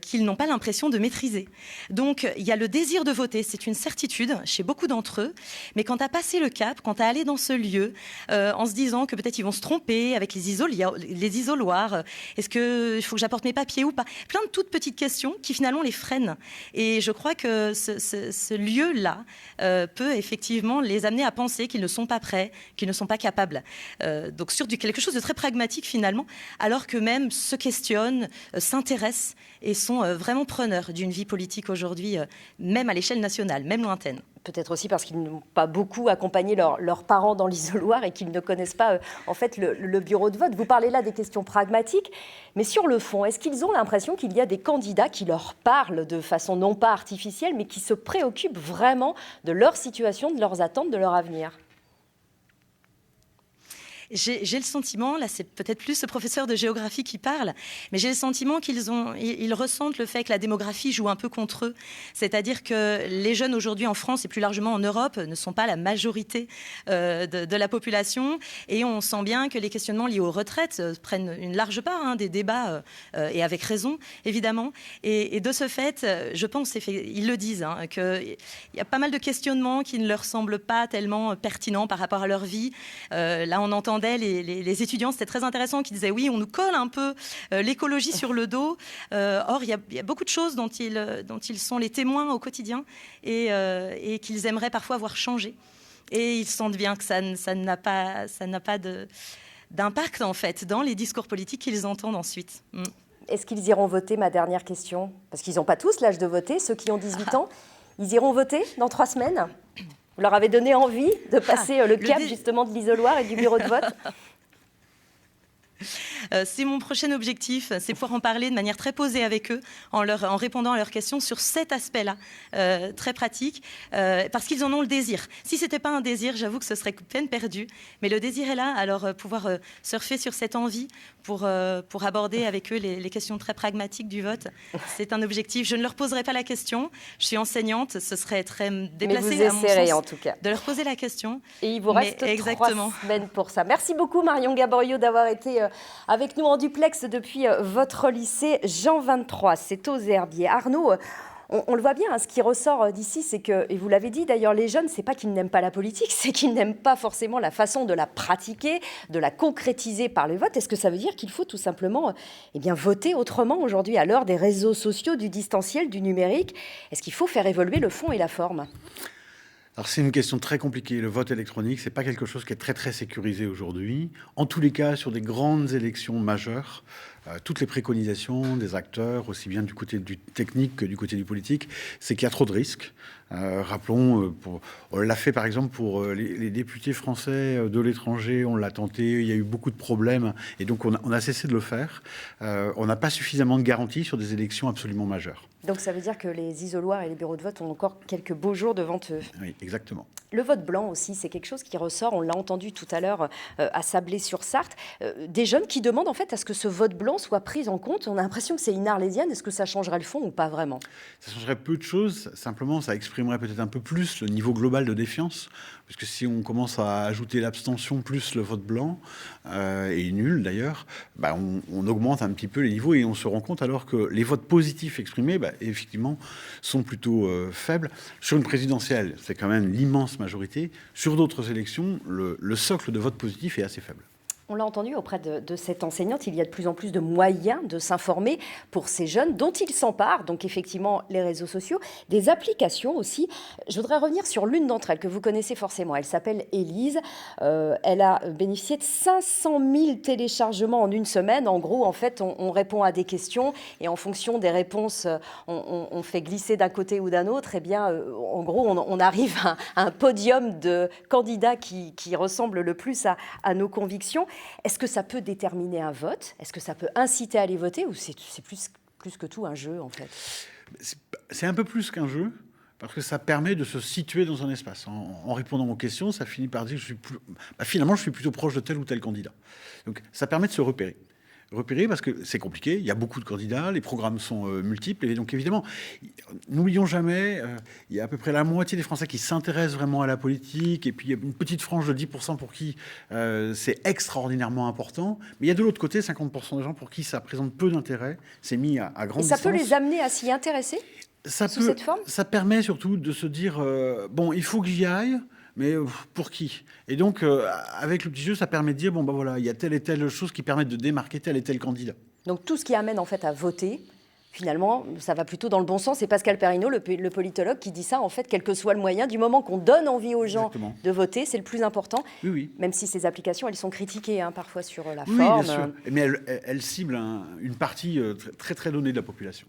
qu'ils n'ont pas l'impression de maîtriser. Donc, il y a le désir de voter, c'est une certitude chez beaucoup d'entre eux, mais quand tu as passé le cap, quand tu as allé dans ce lieu, en se disant que peut-être ils vont se tromper avec les isoloirs, est-ce qu'il faut que j'apporte mes papiers ou pas ? Plein de toutes petites questions qui finalement les freinent. Et je crois que ce lieu-là peut effectivement les amener à penser qu'ils ne sont pas prêts, qu'ils ne sont pas capables. Donc sur quelque chose de très pragmatique finalement, alors qu'eux-mêmes se questionnent, s'intéressent et sont vraiment preneurs d'une vie politique aujourd'hui, même à l'échelle nationale, même lointaine. Peut-être aussi parce qu'ils n'ont pas beaucoup accompagné leurs parents dans l'isoloir et qu'ils ne connaissent pas en fait le bureau de vote. Vous parlez là des questions pragmatiques, mais sur le fond, est-ce qu'ils ont l'impression qu'il y a des candidats qui leur parlent de façon non pas artificielle, mais qui se préoccupent vraiment de leur situation, de leurs attentes, de leur avenir ? J'ai le sentiment, là c'est peut-être plus ce professeur de géographie qui parle, mais j'ai le sentiment ils ressentent le fait que la démographie joue un peu contre eux. C'est-à-dire que les jeunes aujourd'hui en France et plus largement en Europe ne sont pas la majorité de la population, et on sent bien que les questionnements liés aux retraites prennent une large part des débats, et avec raison évidemment. Et de ce fait, je pense, ils le disent, qu'il y a pas mal de questionnements qui ne leur semblent pas tellement pertinents par rapport à leur vie. Là on entend les étudiants, c'était très intéressant, qui disaient oui, on nous colle un peu l'écologie sur le dos. Or, il y a beaucoup de choses dont ils sont les témoins au quotidien et qu'ils aimeraient parfois voir changer. Et ils sentent bien que ça n'a pas d'impact en fait dans les discours politiques qu'ils entendent ensuite. Est-ce qu'ils iront voter, ma dernière question ? Parce qu'ils n'ont pas tous l'âge de voter, ceux qui ont 18 ans. Ils iront voter dans 3 semaines ? Vous leur avez donné envie de passer le cap justement de l'isoloir et du bureau de vote ? C'est mon prochain objectif, c'est pouvoir en parler de manière très posée avec eux, en répondant à leurs questions sur cet aspect-là, très pratique, parce qu'ils en ont le désir. Si ce n'était pas un désir, j'avoue que ce serait peine perdue, mais le désir est là, alors pouvoir surfer sur cette envie pour aborder avec eux les questions très pragmatiques du vote, c'est un objectif. Je ne leur poserai pas la question, je suis enseignante, ce serait très déplacé mais à mon sens en tout cas de leur poser la question. Et il vous reste 3 semaines pour ça. Merci beaucoup Marion Gaborio d'avoir été avec nous en duplex depuis votre lycée Jean 23, c'est aux Herbiers. Arnaud, on le voit bien, ce qui ressort d'ici, c'est que, et vous l'avez dit d'ailleurs, les jeunes, c'est pas qu'ils n'aiment pas la politique, c'est qu'ils n'aiment pas forcément la façon de la pratiquer, de la concrétiser par le vote. Est-ce que ça veut dire qu'il faut tout simplement voter autrement aujourd'hui, à l'heure des réseaux sociaux, du distanciel, du numérique ? Est-ce qu'il faut faire évoluer le fond et la forme ? Alors c'est une question très compliquée. Le vote électronique, c'est pas quelque chose qui est très très sécurisé aujourd'hui. En tous les cas, sur des grandes élections majeures, toutes les préconisations des acteurs, aussi bien du côté du technique que du côté du politique, c'est qu'il y a trop de risques. Rappelons, on l'a fait par exemple pour les députés français de l'étranger, on l'a tenté, il y a eu beaucoup de problèmes et donc on a cessé de le faire. On n'a pas suffisamment de garanties sur des élections absolument majeures. Donc ça veut dire que les isoloirs et les bureaux de vote ont encore quelques beaux jours devant eux. Oui, exactement. Le vote blanc aussi, c'est quelque chose qui ressort, on l'a entendu tout à l'heure à Sablé-sur-Sarthe, des jeunes qui demandent en fait à ce que ce vote blanc soit pris en compte. On a l'impression que c'est une arlésienne, est-ce que ça changerait le fond ou pas vraiment ? Ça changerait peu de choses, simplement ça exprimerait peut-être un peu plus le niveau global de défiance, parce que si on commence à ajouter l'abstention plus le vote blanc, et nul d'ailleurs, on augmente un petit peu les niveaux et on se rend compte alors que les votes positifs exprimés, effectivement, sont plutôt faibles. Sur une présidentielle, c'est quand même l'immense majorité. Sur d'autres élections, le socle de vote positif est assez faible. On l'a entendu auprès de cette enseignante, il y a de plus en plus de moyens de s'informer pour ces jeunes dont ils s'emparent, donc effectivement les réseaux sociaux, des applications aussi. Je voudrais revenir sur l'une d'entre elles que vous connaissez forcément, elle s'appelle Élise, elle a bénéficié de 500 000 téléchargements en une semaine. En gros, en fait, on répond à des questions et en fonction des réponses, on fait glisser d'un côté ou d'un autre, et bien, en gros, on arrive à un podium de candidats qui ressemble le plus à nos convictions. Est-ce que ça peut déterminer un vote? Est-ce que ça peut inciter à aller voter? Ou c'est plus que tout un jeu, en fait? C'est un peu plus qu'un jeu, parce que ça permet de se situer dans un espace. En répondant aux questions, ça finit par dire que finalement, je suis plutôt proche de tel ou tel candidat. Donc ça permet de se repérer. Repérer parce que c'est compliqué, il y a beaucoup de candidats, les programmes sont multiples, et donc évidemment, n'oublions jamais, il y a à peu près la moitié des Français qui s'intéressent vraiment à la politique, et puis il y a une petite frange de 10% pour qui c'est extraordinairement important, mais il y a de l'autre côté 50% de gens pour qui ça présente peu d'intérêt, c'est mis à grande distance. Et ça peut les amener à s'y intéresser sous cette forme? Ça permet surtout de se dire, bon, il faut que j'y aille, mais pour qui? Et donc, avec le petit jeu, ça permet de dire, bon, ben voilà, il y a telle et telle chose qui permettent de démarquer tel et tel candidat. Donc tout ce qui amène en fait à voter, finalement, ça va plutôt dans le bon sens. C'est Pascal Perrineau, le politologue, qui dit ça, en fait, quel que soit le moyen, du moment qu'on donne envie aux gens de voter, c'est le plus important. Oui, oui. Même si ces applications, elles sont critiquées parfois sur la forme. Oui, bien sûr. Mais elles ciblent une partie très, très donnée de la population.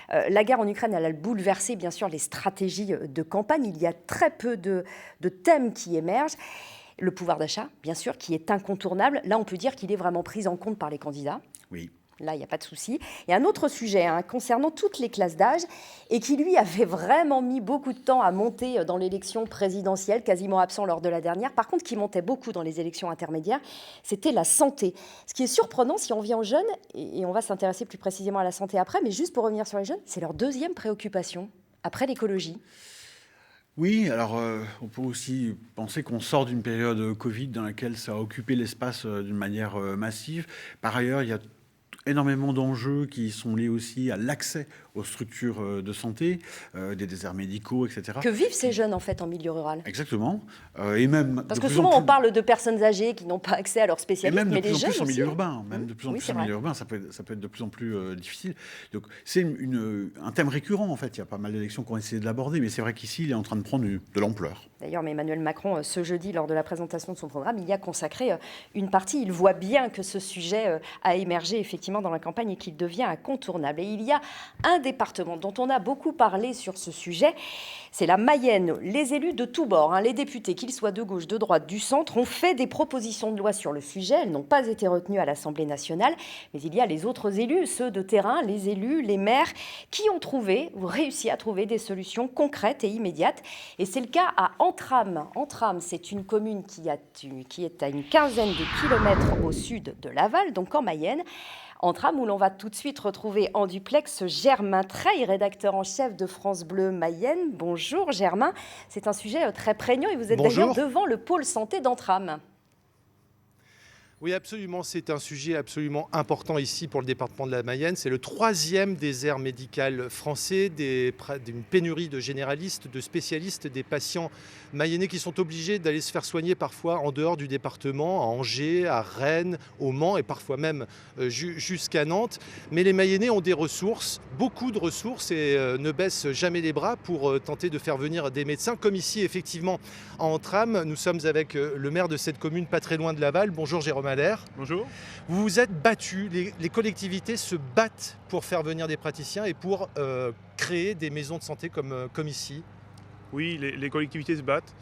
La guerre en Ukraine, elle a bouleversé bien sûr les stratégies de campagne. Il y a très peu de thèmes qui émergent. Le pouvoir d'achat, bien sûr, qui est incontournable. Là, on peut dire qu'il est vraiment pris en compte par les candidats. Oui. Là, il n'y a pas de souci. Et un autre sujet concernant toutes les classes d'âge et qui, lui, avait vraiment mis beaucoup de temps à monter dans l'élection présidentielle, quasiment absent lors de la dernière. Par contre, qui montait beaucoup dans les élections intermédiaires, c'était la santé. Ce qui est surprenant, si on vient aux jeunes, et on va s'intéresser plus précisément à la santé après, mais juste pour revenir sur les jeunes, c'est leur deuxième préoccupation, après l'écologie. Oui, alors on peut aussi penser qu'on sort d'une période Covid dans laquelle ça a occupé l'espace d'une manière massive. Par ailleurs, il y a énormément d'enjeux qui sont liés aussi à l'accès aux structures de santé, des déserts médicaux, etc. Que vivent ces jeunes, en fait, en milieu rural? Exactement. Et même parce que souvent, on parle de personnes âgées qui n'ont pas accès à leurs spécialistes, mais les jeunes aussi. En milieu urbain, même de plus en plus en milieu urbain, ça peut être de plus en plus difficile. Donc, c'est un thème récurrent, en fait. Il y a pas mal d'élections qui ont essayé de l'aborder, mais c'est vrai qu'ici, il est en train de prendre de l'ampleur. D'ailleurs, Emmanuel Macron, ce jeudi, lors de la présentation de son programme, il y a consacré une partie. Il voit bien que ce sujet a émergé, effectivement, dans la campagne et qu'il devient incontournable. Et il y a un département dont on a beaucoup parlé sur ce sujet, c'est la Mayenne. Les élus de tous bords, les députés, qu'ils soient de gauche, de droite, du centre, ont fait des propositions de loi sur le sujet. Elles n'ont pas été retenues à l'Assemblée nationale. Mais il y a les autres élus, ceux de terrain, les élus, les maires, qui ont trouvé ou réussi à trouver des solutions concrètes et immédiates. Et c'est le cas à Entrammes. Entrammes, c'est une commune qui est à une quinzaine de kilomètres au sud de Laval, donc en Mayenne. Entrammes, où l'on va tout de suite retrouver en duplex Germain Treille, rédacteur en chef de France Bleu Mayenne. Bonjour Germain, c'est un sujet très prégnant et vous êtes d'ailleurs devant le pôle santé d'Entrammes. Oui, absolument. C'est un sujet absolument important ici pour le département de la Mayenne. C'est le 3e désert médical français, d'une pénurie de généralistes, de spécialistes, des patients mayennais qui sont obligés d'aller se faire soigner parfois en dehors du département, à Angers, à Rennes, au Mans et parfois même jusqu'à Nantes. Mais les Mayennais ont des ressources, beaucoup de ressources et ne baissent jamais les bras pour tenter de faire venir des médecins. Comme ici, effectivement, à Entrammes, nous sommes avec le maire de cette commune, pas très loin de Laval. Bonjour Jérôme. Bonjour. Vous vous êtes battus, les collectivités se battent pour faire venir des praticiens et pour créer des maisons de santé comme ici. Oui, les collectivités se battent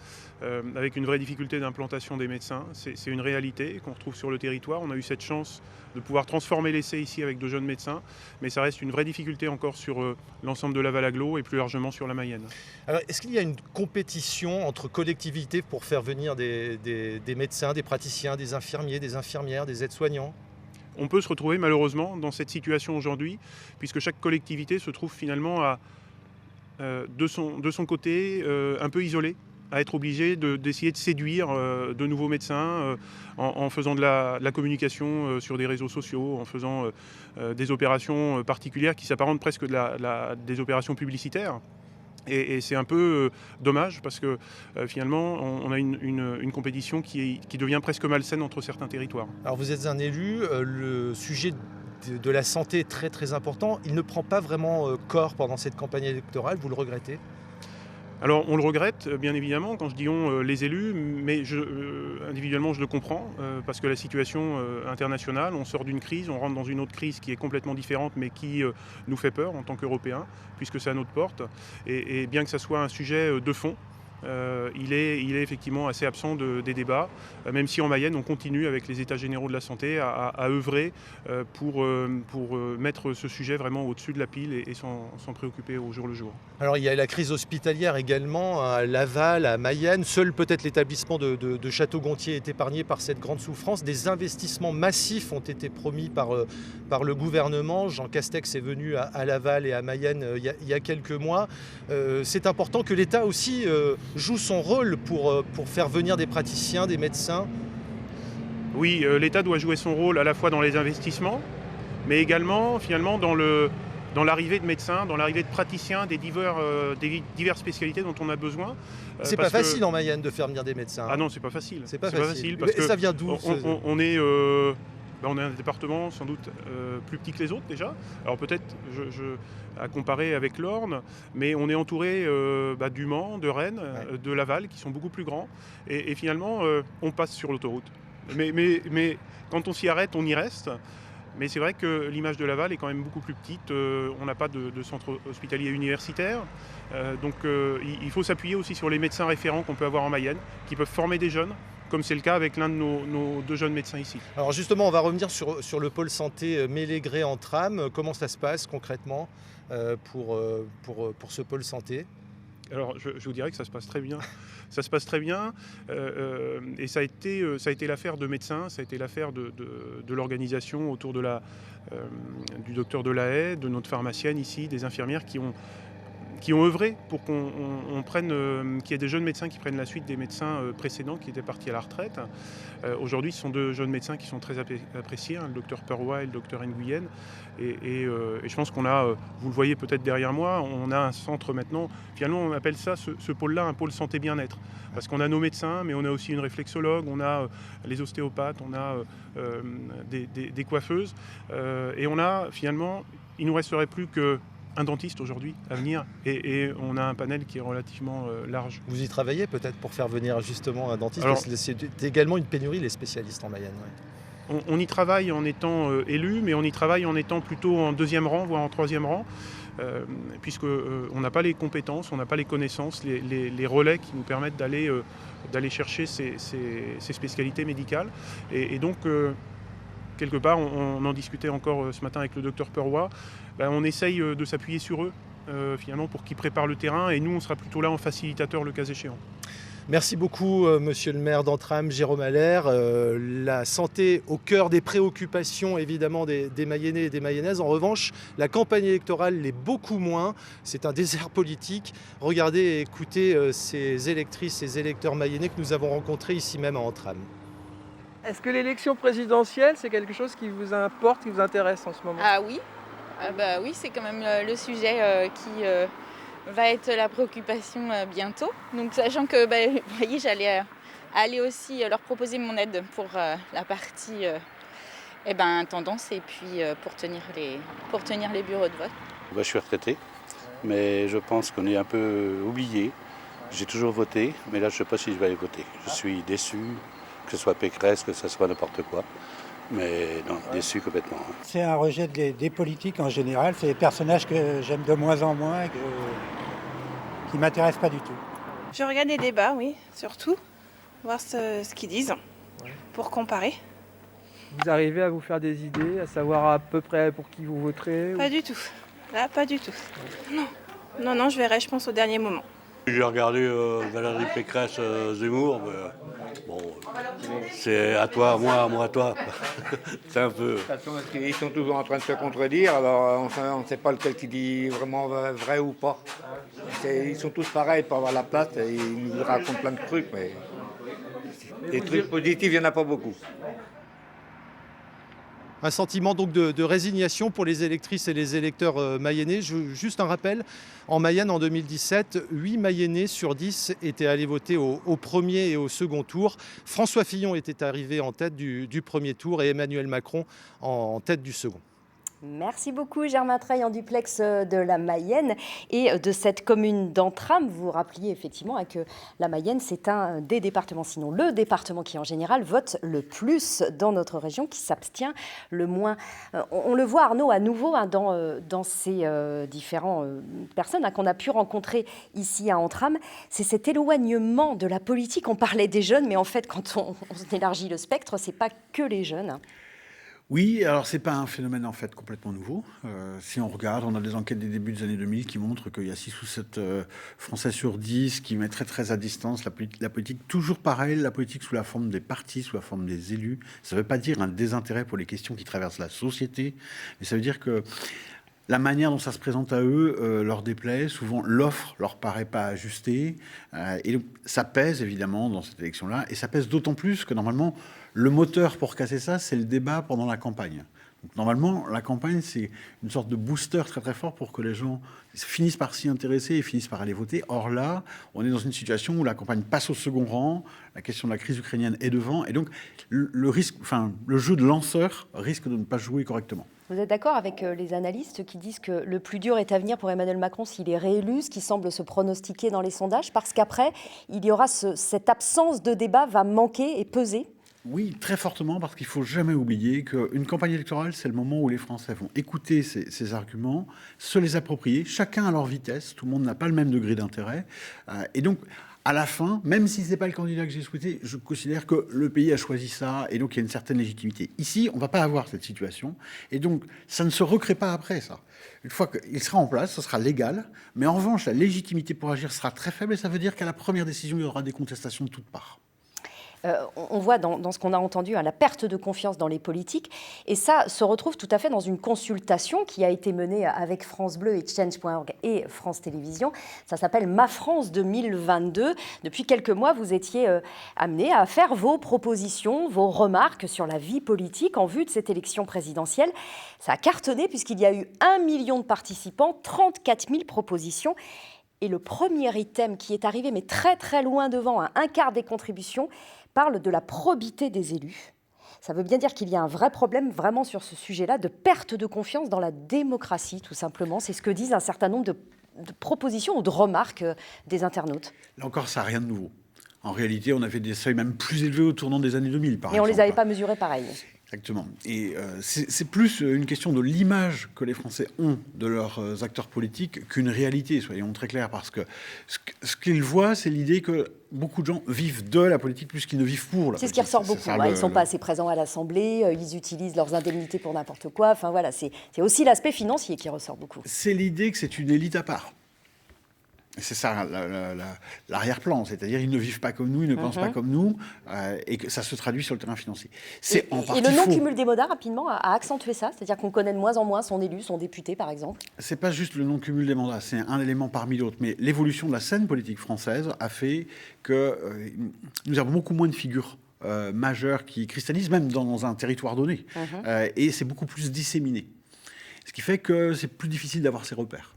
avec une vraie difficulté d'implantation des médecins. C'est une réalité qu'on retrouve sur le territoire. On a eu cette chance de pouvoir transformer l'essai ici avec de jeunes médecins, mais ça reste une vraie difficulté encore sur l'ensemble de Laval-Agglo et plus largement sur la Mayenne. Alors, est-ce qu'il y a une compétition entre collectivités pour faire venir des médecins, des praticiens, des infirmiers, des infirmières, des aides-soignants ? On peut se retrouver malheureusement dans cette situation aujourd'hui, puisque chaque collectivité se trouve finalement de son côté un peu isolée, à être obligé d'essayer de séduire de nouveaux médecins en faisant de la communication sur des réseaux sociaux, en faisant des opérations particulières qui s'apparentent presque des opérations publicitaires. Et c'est un peu dommage parce que finalement, on a une compétition qui devient presque malsaine entre certains territoires. Alors vous êtes un élu, le sujet de la santé est très très important. Il ne prend pas vraiment corps pendant cette campagne électorale, vous le regrettez ? Alors on le regrette bien évidemment quand je dis on les élus, mais individuellement je le comprends parce que la situation internationale, on sort d'une crise, on rentre dans une autre crise qui est complètement différente mais qui nous fait peur en tant qu'Européens puisque c'est à notre porte et bien que ça soit un sujet de fond, il est effectivement assez absent des débats, même si en Mayenne on continue avec les états généraux de la santé à œuvrer pour mettre ce sujet vraiment au-dessus de la pile et s'en préoccuper au jour le jour. Alors il y a la crise hospitalière également à Laval, à Mayenne. Seul peut-être l'établissement de Château-Gontier est épargné par cette grande souffrance. Des investissements massifs ont été promis par le gouvernement. Jean Castex est venu à Laval et à Mayenne il y a quelques mois. C'est important que l'État aussi joue son rôle pour faire venir des praticiens, des médecins. Oui, l'État doit jouer son rôle à la fois dans les investissements, mais également finalement dans l'arrivée de médecins, dans l'arrivée de praticiens des diverses spécialités dont on a besoin. C'est pas facile en Mayenne de faire venir des médecins. Ah non, c'est pas facile. C'est pas facile parce que ça vient d'où on est un département sans doute plus petit que les autres déjà. Alors peut-être à comparer avec l'Orne, mais on est entouré du Mans, de Rennes, de Laval, qui sont beaucoup plus grands. Et finalement, on passe sur l'autoroute. Mais quand on s'y arrête, on y reste. Mais c'est vrai que l'image de Laval est quand même beaucoup plus petite. On n'a pas de centre hospitalier universitaire. Donc il faut s'appuyer aussi sur les médecins référents qu'on peut avoir en Mayenne, qui peuvent former des jeunes, comme c'est le cas avec l'un de nos 2 jeunes médecins ici. Alors justement, on va revenir sur le pôle santé Mélégré en tram. Comment ça se passe concrètement pour ce pôle santé ? Alors je vous dirais que ça se passe très bien. Ça se passe très bien et ça a été l'affaire de médecins, ça a été l'affaire de l'organisation autour du docteur Delahaye, de notre pharmacienne ici, des infirmières qui ont œuvré pour qu'on prenne, qu'il y ait des jeunes médecins qui prennent la suite des médecins précédents qui étaient partis à la retraite. Aujourd'hui, ce sont 2 jeunes médecins qui sont très appréciés, le docteur Peroy et le docteur Nguyen. Et je pense qu'on a, vous le voyez peut-être derrière moi, on a un centre maintenant, finalement on appelle ça, ce pôle-là, un pôle santé bien-être. Parce qu'on a nos médecins, mais on a aussi une réflexologue, on a les ostéopathes, on a des coiffeuses. Et on a finalement, il ne nous resterait plus qu'un dentiste aujourd'hui à venir et on a un panel qui est relativement large. Vous y travaillez peut-être pour faire venir justement un dentiste? Alors, parce que c'est également une pénurie, les spécialistes en Mayenne. Ouais. On y travaille en étant élu, mais on y travaille en étant plutôt en 2e rang, voire en 3e rang, puisqu'on n'a pas les compétences, on n'a pas les connaissances, les relais qui nous permettent d'aller chercher ces spécialités médicales. Et donc, quelque part, on en discutait encore ce matin avec le docteur Peroy, on essaye de s'appuyer sur eux, finalement, pour qu'ils préparent le terrain, et nous, on sera plutôt là en facilitateur le cas échéant. Merci beaucoup, monsieur le maire d'Entram, Jérôme Allaire. La santé au cœur des préoccupations, évidemment, des Mayennais et des Mayennaises. En revanche, la campagne électorale l'est beaucoup moins. C'est un désert politique. Regardez et écoutez ces électrices, ces électeurs mayennais que nous avons rencontrés ici même à Entram. Est-ce que l'élection présidentielle, c'est quelque chose qui vous importe, qui vous intéresse en ce moment? Ah oui, oui, c'est quand même le sujet qui va être la préoccupation bientôt. Donc sachant que vous voyez, j'allais aller aussi leur proposer mon aide pour la partie tendance et puis pour tenir les bureaux de vote. Je suis retraité, mais je pense qu'on est un peu oublié. J'ai toujours voté, mais là je ne sais pas si je vais aller voter. Je suis déçu, que ce soit Pécresse, que ce soit n'importe quoi. Mais non, déçu complètement. C'est un rejet des politiques en général. C'est des personnages que j'aime de moins en moins, qui ne m'intéressent pas du tout. Je regarde les débats, oui, surtout, voir ce qu'ils disent, pour comparer. Vous arrivez à vous faire des idées, à savoir à peu près pour qui vous voterez? Pas du tout. Là, pas du tout. Non, je verrai, je pense, au dernier moment. J'ai regardé Valérie Pécresse, Zemmour, bon, c'est à toi, à moi, à toi. C'est un peu... De toute façon, ils sont toujours en train de se contredire, alors on ne sait pas lequel qui dit vraiment vrai ou pas. Ils sont tous pareils pour avoir la place, et ils nous racontent plein de trucs, mais des trucs positifs, il n'y en a pas beaucoup. Un sentiment donc de résignation pour les électrices et les électeurs mayennais. Juste un rappel, en Mayenne en 2017, 8 Mayennais sur 10 étaient allés voter au premier et au second tour. François Fillon était arrivé en tête du premier tour et Emmanuel Macron en tête du second. Merci beaucoup Germain Treille en duplex de la Mayenne et de cette commune d'Entrammes. Vous vous rappeliez effectivement que la Mayenne, c'est un des départements, sinon le département qui en général vote le plus dans notre région, qui s'abstient le moins. On le voit Arnaud à nouveau dans ces différentes personnes qu'on a pu rencontrer ici à Entrammes. C'est cet éloignement de la politique. On parlait des jeunes, mais en fait quand on élargit le spectre, c'est pas que les jeunes. Oui, alors c'est pas un phénomène en fait complètement nouveau. Si on regarde, on a des enquêtes des débuts des années 2000 qui montrent qu'il y a 6 ou 7 Français sur 10 qui mettent très à distance la politique. Toujours pareil, la politique sous la forme des partis, sous la forme des élus. Ça ne veut pas dire un désintérêt pour les questions qui traversent la société, mais ça veut dire que la manière dont ça se présente à eux leur déplaît. Souvent, l'offre leur paraît pas ajustée. Et donc, ça pèse évidemment dans cette élection-là. Et ça pèse d'autant plus que normalement, le moteur pour casser ça, c'est le débat pendant la campagne. Donc, normalement, la campagne, c'est une sorte de booster très très fort pour que les gens finissent par s'y intéresser et finissent par aller voter. Or là, on est dans une situation où la campagne passe au second rang, la question de la crise ukrainienne est devant, et donc le jeu de lanceur risque de ne pas jouer correctement. Vous êtes d'accord avec les analystes qui disent que le plus dur est à venir pour Emmanuel Macron s'il est réélu, ce qui semble se pronostiquer dans les sondages, parce qu'après, il y aura cette absence de débat va manquer et peser? Oui, très fortement, parce qu'il ne faut jamais oublier qu'une campagne électorale, c'est le moment où les Français vont écouter ces arguments, se les approprier, chacun à leur vitesse, tout le monde n'a pas le même degré d'intérêt, et donc à la fin, même si ce n'est pas le candidat que j'ai souhaité, je considère que le pays a choisi ça, et donc il y a une certaine légitimité. Ici, on ne va pas avoir cette situation, et donc ça ne se recrée pas après, ça. Une fois qu'il sera en place, ce sera légal, mais en revanche, la légitimité pour agir sera très faible, et ça veut dire qu'à la première décision, il y aura des contestations de toutes parts. On voit dans ce qu'on a entendu la perte de confiance dans les politiques, et ça se retrouve tout à fait dans une consultation qui a été menée avec France Bleu et Change.org et France Télévisions. Ça s'appelle Ma France 2022. Depuis quelques mois, vous étiez amenés à faire vos propositions, vos remarques sur la vie politique en vue de cette élection présidentielle. Ça a cartonné puisqu'il y a eu 1 million de participants, 34 000 propositions. Et le premier item qui est arrivé, mais très très loin devant, à un quart des contributions, parle de la probité des élus. Ça veut bien dire qu'il y a un vrai problème vraiment sur ce sujet-là de perte de confiance dans la démocratie, tout simplement. C'est ce que disent un certain nombre de propositions ou de remarques des internautes. Là encore, ça n'a rien de nouveau. En réalité, on avait des seuils même plus élevés au tournant des années 2000, par exemple. Et on ne les avait pas mesurés pareil. Exactement. Et c'est plus une question de l'image que les Français ont de leurs acteurs politiques qu'une réalité, soyons très clairs, parce que ce qu'ils voient, c'est l'idée que beaucoup de gens vivent de la politique plus qu'ils ne vivent pour la politique. C'est ce qui ressort beaucoup. Ils ne sont pas assez présents à l'Assemblée, ils utilisent leurs indemnités pour n'importe quoi. Enfin voilà, c'est aussi l'aspect financier qui ressort beaucoup. C'est l'idée que c'est une élite à part. C'est ça l'arrière-plan, c'est-à-dire ils ne vivent pas comme nous, ils ne pensent pas comme nous, et que ça se traduit sur le terrain financier. Et le non-cumul des mandats, rapidement, a accentué ça, c'est-à-dire qu'on connaît de moins en moins son élu, son député, par exemple. C'est pas juste le non-cumul des mandats, c'est un élément parmi d'autres, mais l'évolution de la scène politique française a fait que nous avons beaucoup moins de figures majeures qui cristallisent, même dans un territoire donné, et c'est beaucoup plus disséminé. Ce qui fait que c'est plus difficile d'avoir ces repères.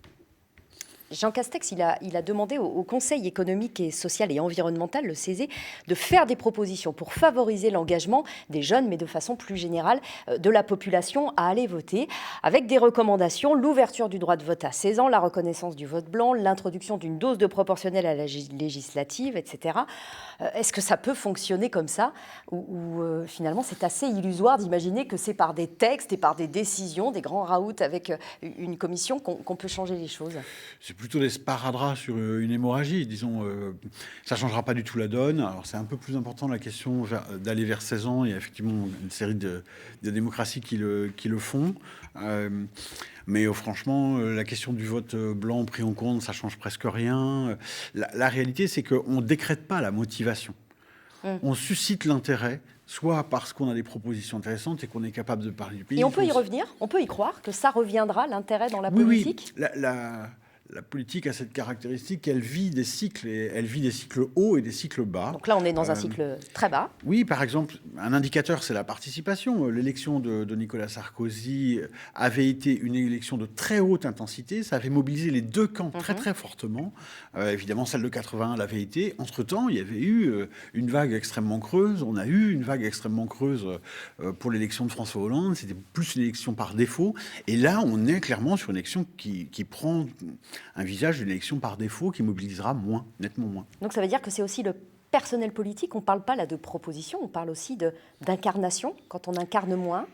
Jean Castex, il a demandé au Conseil économique et social et environnemental, le CESE, de faire des propositions pour favoriser l'engagement des jeunes, mais de façon plus générale, de la population à aller voter, avec des recommandations, l'ouverture du droit de vote à 16 ans, la reconnaissance du vote blanc, l'introduction d'une dose de proportionnelle à la législative, etc. Est-ce que ça peut fonctionner comme ça, ou finalement c'est assez illusoire d'imaginer que c'est par des textes et par des décisions, des grands raouts avec une commission qu'on peut changer les choses? C'est plutôt des sparadraps sur une hémorragie, disons. Ça ne changera pas du tout la donne. Alors c'est un peu plus important la question d'aller vers 16 ans. Il y a effectivement une série de démocraties qui le font. Mais franchement, la question du vote blanc pris en compte, ça change presque rien. La réalité, c'est qu'on ne décrète pas la motivation. On suscite l'intérêt, soit parce qu'on a des propositions intéressantes et qu'on est capable de parler du pays. Et on peut y revenir, on peut y croire que ça reviendra, l'intérêt dans la politique. Oui. la politique a cette caractéristique qu'elle vit des cycles, et elle vit des cycles hauts et des cycles bas. Donc là, on est dans un cycle très bas. Oui, par exemple, un indicateur, c'est la participation. L'élection de Nicolas Sarkozy avait été une élection de très haute intensité. Ça avait mobilisé les deux camps très, très fortement. Évidemment, celle de 81 l'avait été. Entre-temps, il y avait eu une vague extrêmement creuse. On a eu une vague extrêmement creuse pour l'élection de François Hollande. C'était plus une élection par défaut. Et là, on est clairement sur une élection qui prend un visage d'une élection par défaut, qui mobilisera moins, nettement moins. Donc ça veut dire que c'est aussi le personnel politique. On ne parle pas là de proposition, on parle aussi d'incarnation, quand on incarne moins.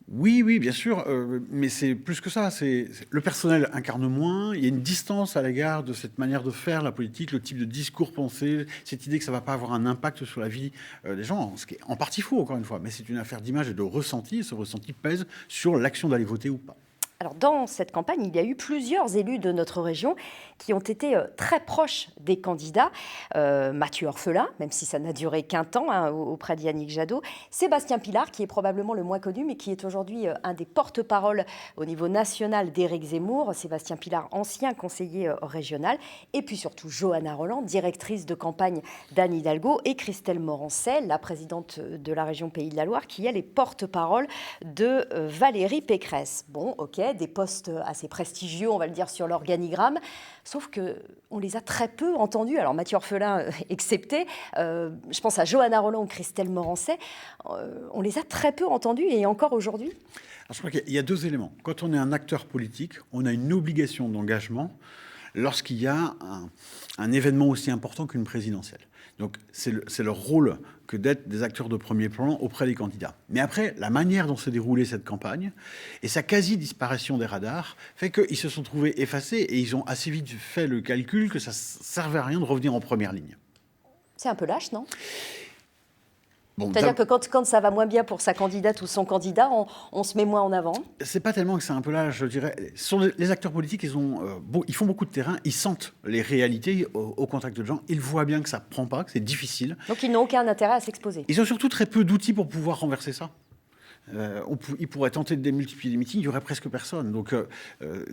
Oui, oui, bien sûr, mais c'est plus que ça. Le personnel incarne moins, il y a une distance à l'égard de cette manière de faire la politique, le type de discours pensé, cette idée que ça ne va pas avoir un impact sur la vie des gens, ce qui est en partie faux, encore une fois, mais c'est une affaire d'image et de ressenti, et ce ressenti pèse sur l'action d'aller voter ou pas. Alors, dans cette campagne, il y a eu plusieurs élus de notre région qui ont été très proches des candidats. Mathieu Orphelin, même si ça n'a duré qu'un temps, auprès d'Yannick Jadot. Sébastien Pilard, qui est probablement le moins connu, mais qui est aujourd'hui un des porte-parole au niveau national d'Éric Zemmour. Sébastien Pilard, ancien conseiller régional. Et puis surtout, Johanna Rolland, directrice de campagne d'Anne Hidalgo. Et Christelle Morancet, la présidente de la région Pays de la Loire, qui elle est porte-parole de Valérie Pécresse. Bon, ok. Des postes assez prestigieux, on va le dire, sur l'organigramme, sauf qu'on les a très peu entendus. Alors Mathieu Orphelin excepté, je pense à Johanna Rolland ou Christelle Morancet, on les a très peu entendus, et encore aujourd'hui. Alors, je crois qu'il y a deux éléments. Quand on est un acteur politique, on a une obligation d'engagement lorsqu'il y a un événement aussi important qu'une présidentielle. Donc c'est leur rôle que d'être des acteurs de premier plan auprès des candidats. Mais après, la manière dont s'est déroulée cette campagne et sa quasi-disparition des radars fait qu'ils se sont trouvés effacés, et ils ont assez vite fait le calcul que ça ne servait à rien de revenir en première ligne. C'est un peu lâche, non ? Bon, c'est-à-dire que quand ça va moins bien pour sa candidate ou son candidat, on se met moins en avant. C'est pas tellement que c'est un peu là, je dirais. Les acteurs politiques, ils font beaucoup de terrain, ils sentent les réalités au contact de gens, ils voient bien que ça prend pas, que c'est difficile. Donc ils n'ont aucun intérêt à s'exposer. Ils ont surtout très peu d'outils pour pouvoir renverser ça. Ils pourraient tenter de démultiplier les meetings, il n'y aurait presque personne. Donc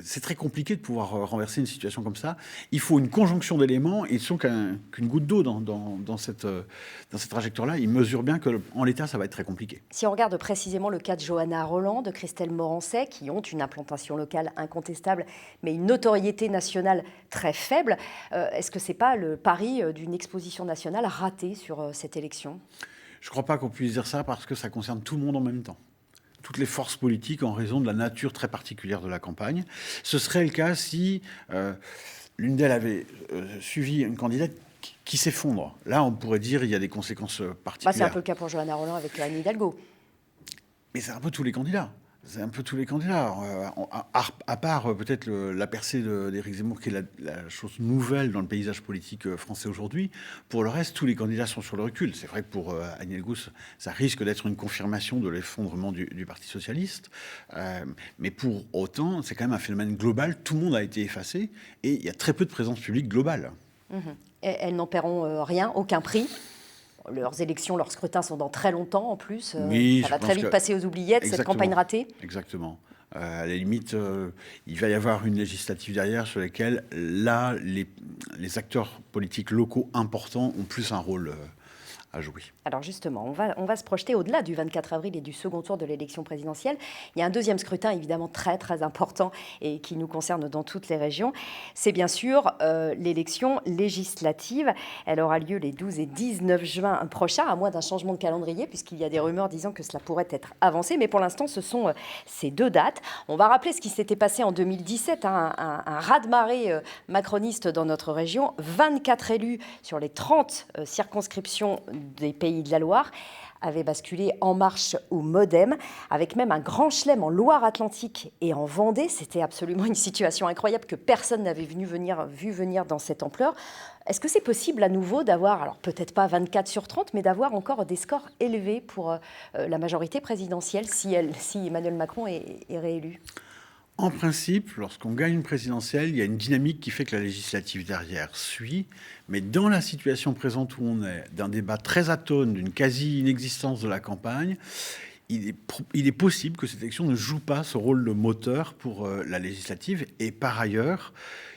c'est très compliqué de pouvoir renverser une situation comme ça. Il faut une conjonction d'éléments, et ils sont qu'une goutte d'eau dans cette trajectoire-là. Ils mesurent bien qu'en l'état, ça va être très compliqué. Si on regarde précisément le cas de Johanna Rolland, de Christelle Morancet, qui ont une implantation locale incontestable, mais une notoriété nationale très faible, est-ce que ce n'est pas le pari d'une exposition nationale ratée sur cette élection ? Je ne crois pas qu'on puisse dire ça, parce que ça concerne tout le monde en même temps. Toutes les forces politiques, en raison de la nature très particulière de la campagne. Ce serait le cas si l'une d'elles avait suivi une candidate qui s'effondre. Là, on pourrait dire qu'il y a des conséquences particulières. C'est un peu le cas pour Johanna Rolland avec Anne Hidalgo. Mais c'est un peu tous les candidats. C'est un peu tous les candidats, à part peut-être la percée d'Éric Zemmour, qui est la chose nouvelle dans le paysage politique français aujourd'hui. Pour le reste, tous les candidats sont sur le recul. C'est vrai que pour Anne Hidalgo, ça risque d'être une confirmation de l'effondrement du Parti socialiste. Mais pour autant, c'est quand même un phénomène global. Tout le monde a été effacé, et il y a très peu de présence publique globale. Et elles n'en paieront rien, aucun prix. Leurs élections, leurs scrutins sont dans très longtemps en plus. Oui, ça va très vite passer aux oubliettes, cette campagne ratée. Exactement. À la limite, il va y avoir une législative derrière sur laquelle, là, les acteurs politiques locaux importants ont plus un rôle à jouer. Alors justement, on va se projeter au-delà du 24 avril et du second tour de l'élection présidentielle. Il y a un deuxième scrutin évidemment très très important et qui nous concerne dans toutes les régions. C'est bien sûr l'élection législative. Elle aura lieu les 12 et 19 juin prochains, à moins d'un changement de calendrier, puisqu'il y a des rumeurs disant que cela pourrait être avancé. Mais pour l'instant, ce sont ces deux dates. On va rappeler ce qui s'était passé en 2017, un raz-de-marée macroniste dans notre région. 24 élus sur les 30 circonscriptions des Pays de la Loire avaient basculé En Marche ou Modem, avec même un grand chelem en Loire-Atlantique et en Vendée. C'était absolument une situation incroyable que personne n'avait vu venir dans cette ampleur. Est-ce que c'est possible à nouveau d'avoir, alors peut-être pas 24 sur 30, mais d'avoir encore des scores élevés pour la majorité présidentielle si Emmanuel Macron est réélu ? En principe, lorsqu'on gagne une présidentielle, il y a une dynamique qui fait que la législative derrière suit. Mais dans la situation présente où on est, d'un débat très atone, d'une quasi-inexistence de la campagne, il est possible que cette élection ne joue pas ce rôle de moteur pour la législative. Et par ailleurs,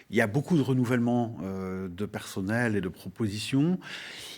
il y a beaucoup de renouvellement de personnel et de propositions.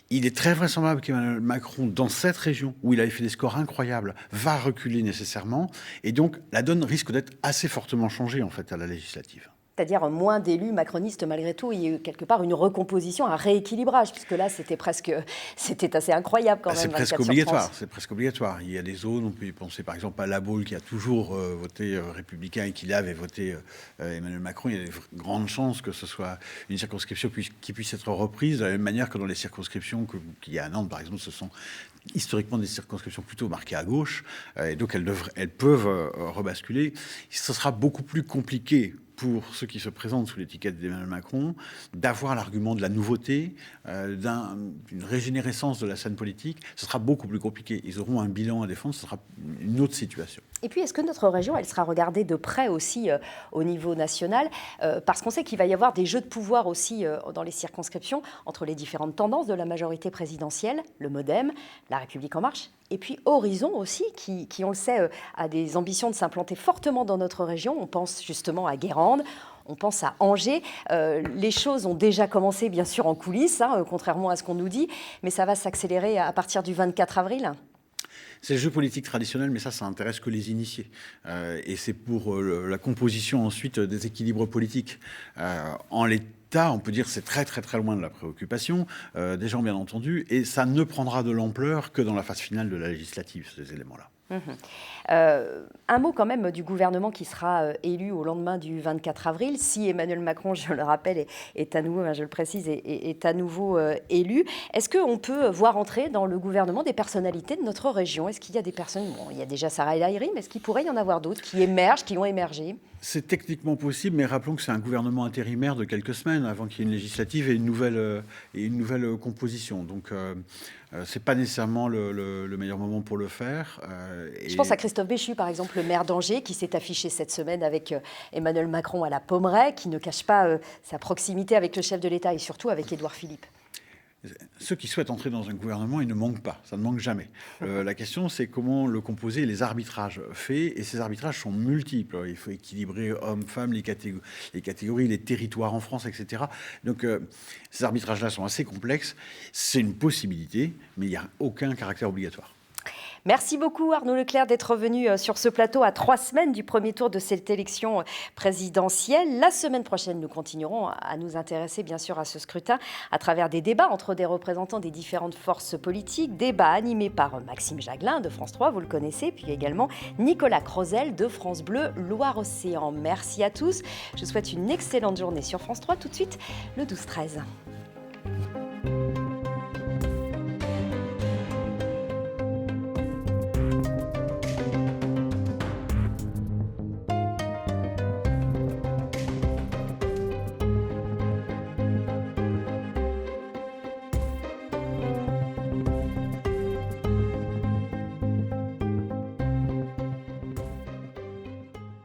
Il est très vraisemblable qu'Emmanuel Macron, dans cette région où il avait fait des scores incroyables, va reculer nécessairement. Et donc, la donne risque d'être assez fortement changée, en fait, à la législative. C'est-à-dire moins d'élus macronistes malgré tout. Il y a eu quelque part une recomposition, un rééquilibrage, puisque là, c'était assez incroyable quand même. C'est presque obligatoire. C'est presque obligatoire. Il y a des zones, on peut y penser par exemple à La Baule qui a toujours voté républicain et qui là avait voté Emmanuel Macron. Il y a de grandes chances que ce soit une circonscription qui puisse être reprise de la même manière que dans les circonscriptions qu'il y a à Nantes, par exemple, ce sont historiquement des circonscriptions plutôt marquées à gauche, et donc elles peuvent rebasculer. Ce sera beaucoup plus compliqué pour ceux qui se présentent sous l'étiquette d'Emmanuel Macron, d'avoir l'argument de la nouveauté, d'une régénérescence de la scène politique. Ce sera beaucoup plus compliqué. Ils auront un bilan à défendre, ce sera une autre situation. Et puis, est-ce que notre région, elle sera regardée de près aussi au niveau national parce qu'on sait qu'il va y avoir des jeux de pouvoir aussi dans les circonscriptions entre les différentes tendances de la majorité présidentielle, le MoDem, La République En Marche, et puis Horizon aussi, qui on le sait, a des ambitions de s'implanter fortement dans notre région. On pense justement à Guérande, on pense à Angers. Les choses ont déjà commencé, bien sûr, en coulisses, contrairement à ce qu'on nous dit, mais ça va s'accélérer à partir du 24 avril. C'est le jeu politique traditionnel, mais ça intéresse que les initiés. Et c'est pour la composition ensuite des équilibres politiques. En l'état, on peut dire que c'est très très très loin de la préoccupation des gens, bien entendu, et ça ne prendra de l'ampleur que dans la phase finale de la législative, ces éléments-là. Un mot quand même du gouvernement qui sera élu au lendemain du 24 avril, si Emmanuel Macron, je le rappelle, est à nouveau, je le précise, est à nouveau élu. Est-ce qu'on peut voir entrer dans le gouvernement des personnalités de notre région? Est-ce qu'il y a des personnes, il y a déjà Sarah El Haïry, mais est-ce qu'il pourrait y en avoir d'autres qui émergent, qui ont émergé? C'est techniquement possible, mais rappelons que c'est un gouvernement intérimaire de quelques semaines avant qu'il y ait une législative et une nouvelle composition. Donc, c'est pas nécessairement le meilleur moment pour le faire. Je pense à Christophe Béchu, par exemple, le maire d'Angers, qui s'est affiché cette semaine avec Emmanuel Macron à la Pommeraye, qui ne cache pas sa proximité avec le chef de l'État et surtout avec Édouard Philippe. Ceux qui souhaitent entrer dans un gouvernement, ils ne manquent pas, ça ne manque jamais. La question, c'est comment le composer, les arbitrages faits, et ces arbitrages sont multiples. Il faut équilibrer hommes, femmes, les catégories, les territoires en France, etc. Donc, ces arbitrages-là sont assez complexes. C'est une possibilité, mais il n'y a aucun caractère obligatoire. Merci beaucoup Arnaud Leclerc d'être venu sur ce plateau à 3 semaines du premier tour de cette élection présidentielle. La semaine prochaine, nous continuerons à nous intéresser bien sûr à ce scrutin à travers des débats entre des représentants des différentes forces politiques, débats animés par Maxime Jaglin de France 3, vous le connaissez, puis également Nicolas Crozel de France Bleu Loire-Océan. Merci à tous, je vous souhaite une excellente journée sur France 3. Tout de suite, le 12-13.